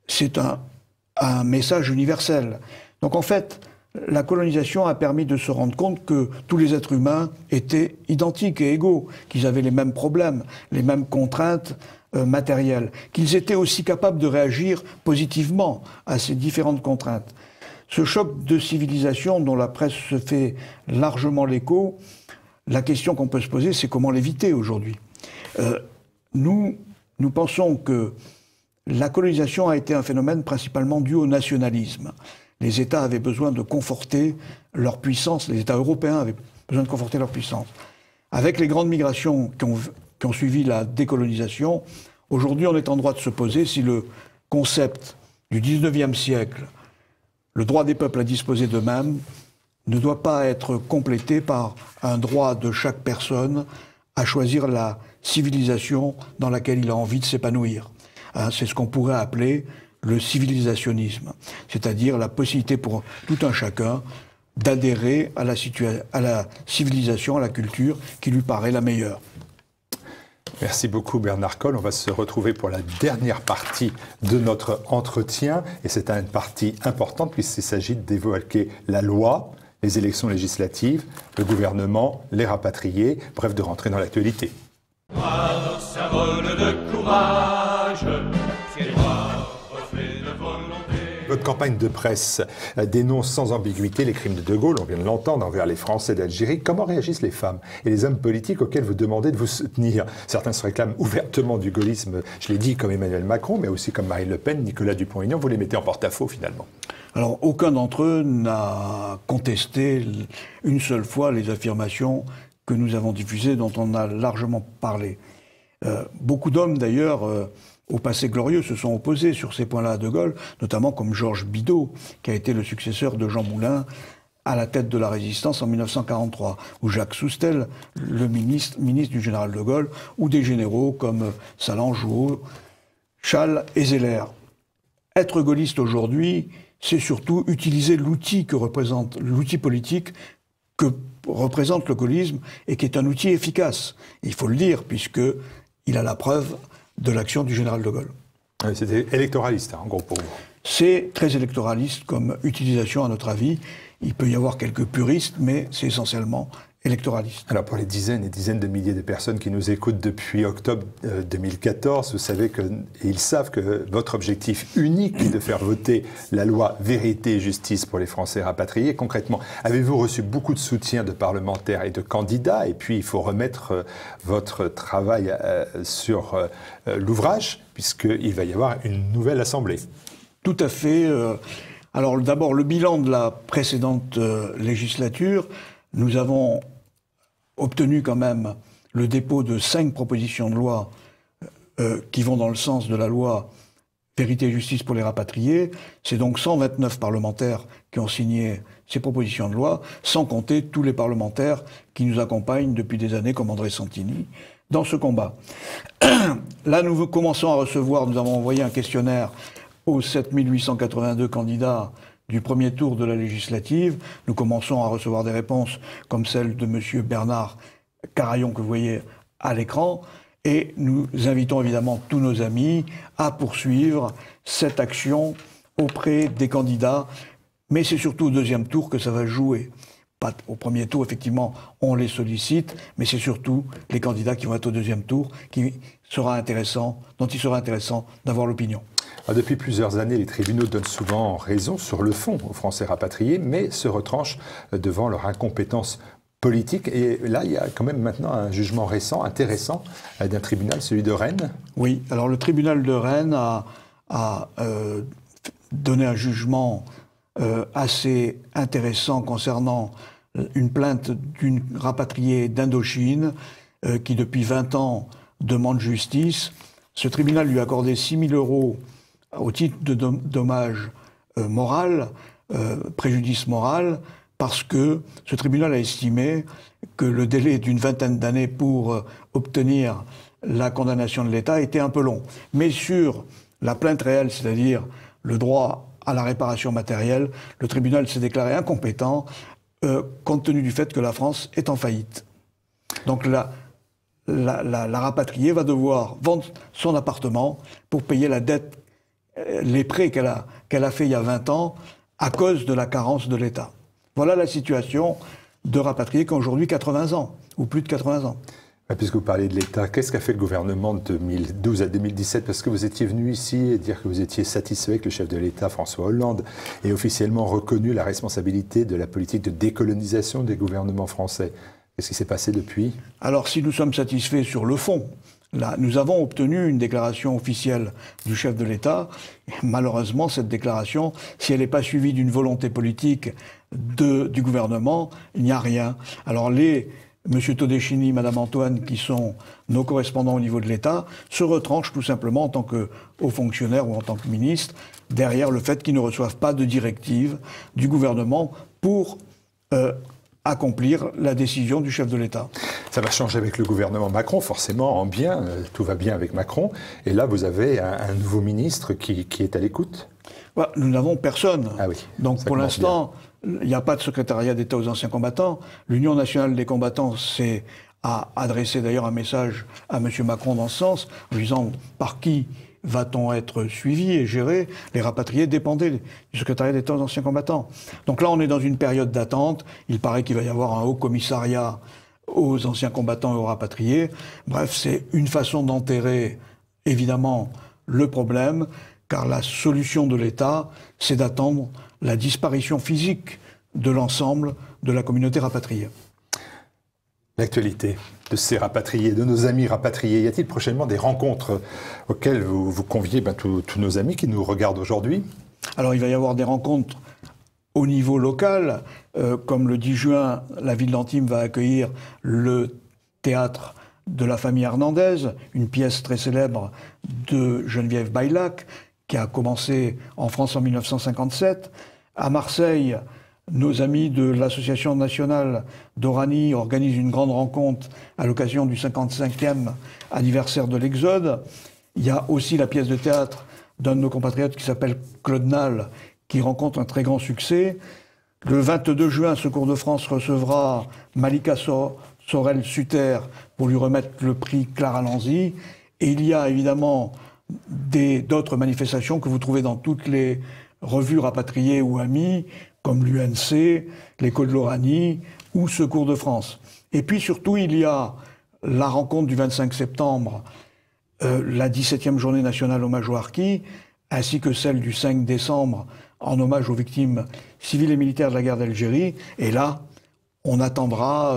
c'est un message universel. Donc en fait, la colonisation a permis de se rendre compte que tous les êtres humains étaient identiques et égaux, qu'ils avaient les mêmes problèmes, les mêmes contraintes matérielles, qu'ils étaient aussi capables de réagir positivement à ces différentes contraintes. Ce choc de civilisation dont la presse se fait largement l'écho, la question qu'on peut se poser, c'est comment l'éviter aujourd'hui. Nous pensons que la colonisation a été un phénomène principalement dû au nationalisme. Les États avaient besoin de conforter leur puissance, les États européens avaient besoin de conforter leur puissance. Avec les grandes migrations qui ont suivi la décolonisation, aujourd'hui on est en droit de se poser si le concept du 19e siècle, le droit des peuples à disposer d'eux-mêmes, ne doit pas être complété par un droit de chaque personne à choisir la civilisation dans laquelle il a envie de s'épanouir. C'est ce qu'on pourrait appeler le civilisationnisme, c'est-à-dire la possibilité pour tout un chacun d'adhérer à la civilisation, à la culture qui lui paraît la meilleure. Merci beaucoup Bernard Colle. On va se retrouver pour la dernière partie de notre entretien. Et c'est une partie importante puisqu'il s'agit d'évoquer la loi, les élections législatives, le gouvernement, les rapatriés, bref, de rentrer dans l'actualité. Noir, symbole de courage, ciel noir, reflet de volonté. Votre campagne de presse dénonce sans ambiguïté les crimes de Gaulle, on vient de l'entendre, envers les Français d'Algérie. Comment réagissent les femmes et les hommes politiques auxquels vous demandez de vous soutenir? Certains se réclament ouvertement du gaullisme, je l'ai dit, comme Emmanuel Macron, mais aussi comme Marine Le Pen, Nicolas Dupont-Aignan. Vous les mettez en porte-à-faux finalement? Alors, aucun d'entre eux n'a contesté une seule fois les affirmations que nous avons diffusées, dont on a largement parlé. Beaucoup d'hommes, d'ailleurs, au passé glorieux, se sont opposés sur ces points-là à De Gaulle, notamment comme Georges Bidault, qui a été le successeur de Jean Moulin à la tête de la Résistance en 1943, ou Jacques Soustel, le ministre du général De Gaulle, ou des généraux comme Salan-Jouot, Chasles et Zeller. être gaulliste aujourd'hui, c'est surtout utiliser l'outil que représente, l'outil politique que représente le gaullisme et qui est un outil efficace. Il faut le dire, puisqu'il a la preuve de l'action du général de Gaulle. C'était électoraliste, en gros, pour vous. C'est très électoraliste comme utilisation, à notre avis. Il peut y avoir quelques puristes, mais c'est essentiellement électoraliste. Alors pour les dizaines et dizaines de milliers de personnes qui nous écoutent depuis octobre 2014, vous savez que, et ils savent que votre objectif unique est de faire voter la loi Vérité et Justice pour les Français rapatriés. Concrètement, avez-vous reçu beaucoup de soutien de parlementaires et de candidats? Et puis il faut remettre votre travail sur l'ouvrage, puisqu'il va y avoir une nouvelle assemblée. Tout à fait. Alors d'abord, le bilan de la précédente législature, nous avons obtenu quand même le dépôt de 5 propositions de loi qui vont dans le sens de la loi Vérité et Justice pour les rapatriés. C'est donc 129 parlementaires qui ont signé ces propositions de loi, sans compter tous les parlementaires qui nous accompagnent depuis des années, comme André Santini, dans ce combat. Là, nous commençons à recevoir, nous avons envoyé un questionnaire aux 7882 candidats du premier tour de la législative. Nous commençons à recevoir des réponses comme celle de M. Bernard Carayon que vous voyez à l'écran. Et nous invitons évidemment tous nos amis à poursuivre cette action auprès des candidats. Mais c'est surtout au deuxième tour que ça va jouer. Pas au premier tour, effectivement, on les sollicite, mais c'est surtout les candidats qui vont être au deuxième tour dont il sera intéressant d'avoir l'opinion. Depuis plusieurs années, les tribunaux donnent souvent raison sur le fond aux Français rapatriés, mais se retranchent devant leur incompétence politique. Et là, il y a quand même maintenant un jugement récent, intéressant, d'un tribunal, celui de Rennes. Oui, alors le tribunal de Rennes a donné un jugement assez intéressant concernant une plainte d'une rapatriée d'Indochine qui, depuis 20 ans, demande justice. Ce tribunal lui a accordé 6 000 € au titre de dommage moral, préjudice moral, parce que ce tribunal a estimé que le délai d'une vingtaine d'années pour obtenir la condamnation de l'État était un peu long. Mais sur la plainte réelle, c'est-à-dire le droit à la réparation matérielle, le tribunal s'est déclaré incompétent compte tenu du fait que la France est en faillite. Donc la rapatriée va devoir vendre son appartement pour payer la dette, les prêts qu'elle a fait il y a 20 ans à cause de la carence de l'État. Voilà la situation de rapatriés qui ont aujourd'hui 80 ans, ou plus de 80 ans. Puisque vous parlez de l'État, qu'est-ce qu'a fait le gouvernement de 2012 à 2017? Parce que vous étiez venu ici et dire que vous étiez satisfait que le chef de l'État, François Hollande, ait officiellement reconnu la responsabilité de la politique de décolonisation des gouvernements français. Qu'est-ce qui s'est passé depuis? Alors, si nous sommes satisfaits sur le fond, là, nous avons obtenu une déclaration officielle du chef de l'État. Malheureusement, cette déclaration, si elle n'est pas suivie d'une volonté politique du gouvernement, il n'y a rien. Alors, M. Todeschini, Mme Antoine, qui sont nos correspondants au niveau de l'État, se retranchent tout simplement en tant que hauts fonctionnaires ou en tant que ministres, derrière le fait qu'ils ne reçoivent pas de directive du gouvernement pour accomplir la décision du chef de l'État. Ça va changer avec le gouvernement Macron, forcément, en bien, tout va bien avec Macron. Et là, vous avez un nouveau ministre qui est à l'écoute. Bah, nous n'avons personne. Ah oui, donc pour l'instant, il n'y a pas de secrétariat d'État aux anciens combattants. L'Union nationale des combattants a adressé d'ailleurs un message à M. Macron dans ce sens, en disant par qui va-t-on être suivi et géré? Les rapatriés dépendaient du secrétariat d'État aux anciens combattants. Donc là, on est dans une période d'attente. Il paraît qu'il va y avoir un haut commissariat aux anciens combattants et aux rapatriés. Bref, c'est une façon d'enterrer, évidemment, le problème, car la solution de l'État, c'est d'attendre la disparition physique de l'ensemble de la communauté rapatriée. L'actualité de ces rapatriés, de nos amis rapatriés, y a-t-il prochainement des rencontres auxquelles vous conviez tous nos amis qui nous regardent aujourd'hui? Alors il va y avoir des rencontres au niveau local, comme le 10 juin, la ville d'Antibes va accueillir le théâtre de la famille Hernandez, une pièce très célèbre de Geneviève Baylac, qui a commencé en France en 1957. À Marseille, nos amis de l'Association nationale d'Oranie organisent une grande rencontre à l'occasion du 55e anniversaire de l'Exode. Il y a aussi la pièce de théâtre d'un de nos compatriotes qui s'appelle Claude Nal, qui rencontre un très grand succès. Le 22 juin, Secours de France recevra Malika Sorel-Sutter pour lui remettre le prix Clara Lanzi. Et il y a évidemment d'autres manifestations que vous trouvez dans toutes les revues rapatriées ou amies, comme l'UNC, l'Écho de l'Oranie ou Secours de France. Et puis surtout, il y a la rencontre du 25 septembre, la 17e journée nationale hommage aux harkis, ainsi que celle du 5 décembre en hommage aux victimes civiles et militaires de la guerre d'Algérie. Et là, on attendra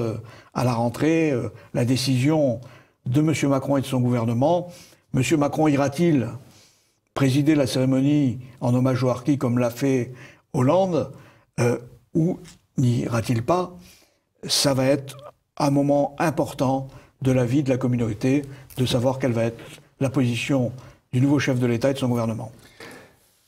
à la rentrée la décision de M. Macron et de son gouvernement. M. Macron ira-t-il présider la cérémonie en hommage aux harkis comme l'a fait Hollande ou n'ira-t-il pas? Ça va être un moment important de la vie de la communauté, de savoir quelle va être la position du nouveau chef de l'État et de son gouvernement.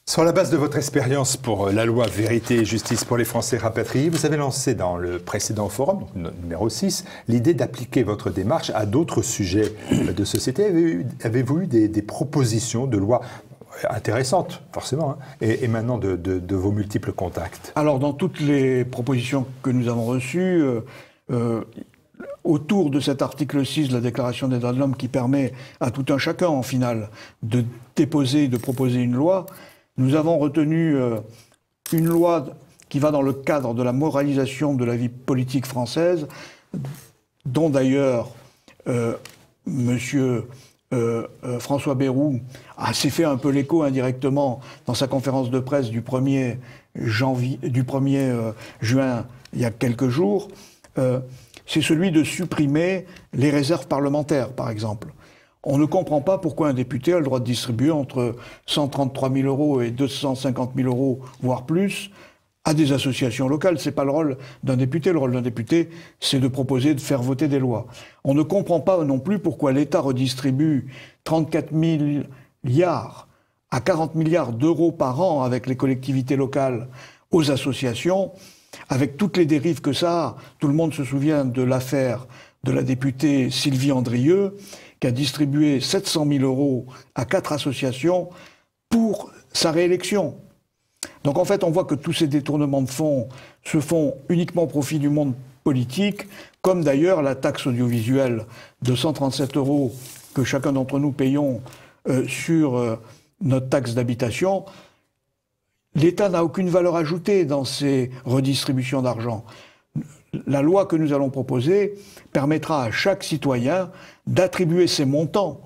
Sur la base de votre expérience pour la loi Vérité et Justice pour les Français rapatriés, vous avez lancé dans le précédent forum, numéro 6, l'idée d'appliquer votre démarche à d'autres sujets de société. Avez-vous eu des propositions de loi intéressantes, forcément, hein, et maintenant de vos multiples contacts? Alors, dans toutes les propositions que nous avons reçues, autour de cet article 6 de la Déclaration des droits de l'homme qui permet à tout un chacun, en finale, de déposer, de proposer une loi, nous avons retenu une loi qui va dans le cadre de la moralisation de la vie politique française, dont d'ailleurs Monsieur François Bayrou s'est fait un peu l'écho indirectement dans sa conférence de presse du 1er juin, il y a quelques jours. C'est celui de supprimer les réserves parlementaires, par exemple. On ne comprend pas pourquoi un député a le droit de distribuer entre 133 000 euros et 250 000 euros, voire plus, à des associations locales. C'est pas le rôle d'un député. Le rôle d'un député, c'est de proposer, de faire voter des lois. On ne comprend pas non plus pourquoi l'État redistribue 34 milliards à 40 milliards d'euros par an avec les collectivités locales aux associations, avec toutes les dérives que ça a. Tout le monde se souvient de l'affaire de la députée Sylvie Andrieux, qui a distribué 700 000 euros à 4 associations pour sa réélection. Donc en fait, on voit que tous ces détournements de fonds se font uniquement au profit du monde politique, comme d'ailleurs la taxe audiovisuelle de 137 euros que chacun d'entre nous payons sur notre taxe d'habitation. L'État n'a aucune valeur ajoutée dans ces redistributions d'argent. La loi que nous allons proposer permettra à chaque citoyen d'attribuer ses montants.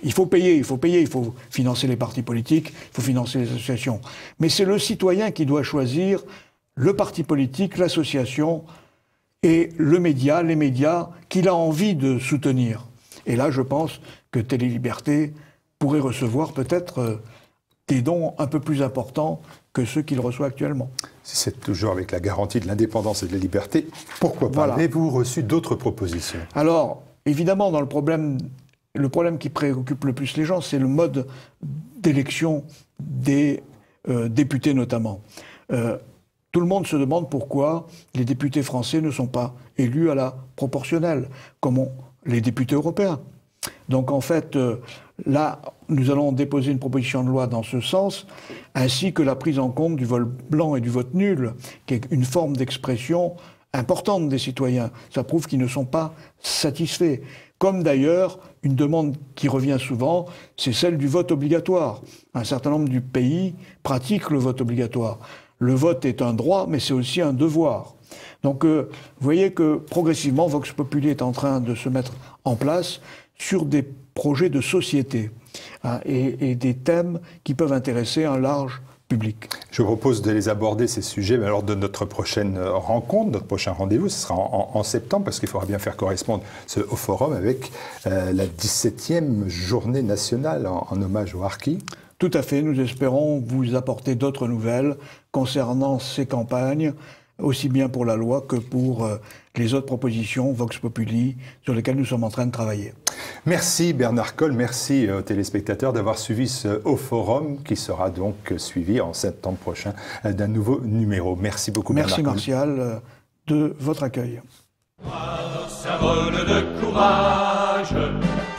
Il faut payer, il faut financer les partis politiques, il faut financer les associations. Mais c'est le citoyen qui doit choisir le parti politique, l'association et le média, les médias qu'il a envie de soutenir. Et là, je pense que Télé Liberté pourrait recevoir peut-être des dons un peu plus importants que ceux qu'il reçoit actuellement. Si c'est toujours avec la garantie de l'indépendance et de la liberté, pourquoi pas? Voilà. Avez-vous reçu d'autres propositions? Alors, évidemment, le problème qui préoccupe le plus les gens, c'est le mode d'élection des députés notamment. Tout le monde se demande pourquoi les députés français ne sont pas élus à la proportionnelle, comme les députés européens. Donc en fait, là, nous allons déposer une proposition de loi dans ce sens, ainsi que la prise en compte du vote blanc et du vote nul, qui est une forme d'expression importante des citoyens. Ça prouve qu'ils ne sont pas satisfaits. Comme d'ailleurs, une demande qui revient souvent, c'est celle du vote obligatoire. Un certain nombre de pays pratiquent le vote obligatoire. Le vote est un droit, mais c'est aussi un devoir. Donc, vous voyez que progressivement, Vox Populi est en train de se mettre en place sur des projets de société et des thèmes qui peuvent intéresser un large public. Je vous propose de les aborder, ces sujets, mais lors de notre prochaine rencontre, notre prochain rendez-vous, ce sera en septembre, parce qu'il faudra bien faire correspondre au forum avec la 17e journée nationale en hommage aux harkis. Tout à fait, nous espérons vous apporter d'autres nouvelles concernant ces campagnes, aussi bien pour la loi que pour les autres propositions Vox Populi sur lesquelles nous sommes en train de travailler. Merci Bernard Colle, merci aux téléspectateurs d'avoir suivi ce Haut Forum qui sera donc suivi en septembre prochain d'un nouveau numéro. Merci beaucoup Bernard Colle. Merci Martial de votre accueil. Symbole de courage,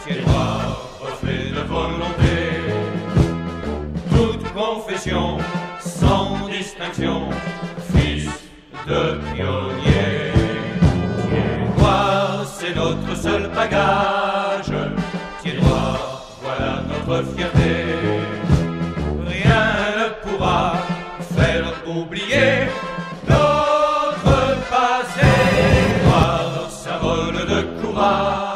pied droit, reflet de volonté. nation, sans distinction, fils de pionniers. Pieds noirs, c'est notre seul bagage. Pieds noirs, voilà notre fierté. Rien ne pourra faire oublier notre passé. Noir, symbole de courage.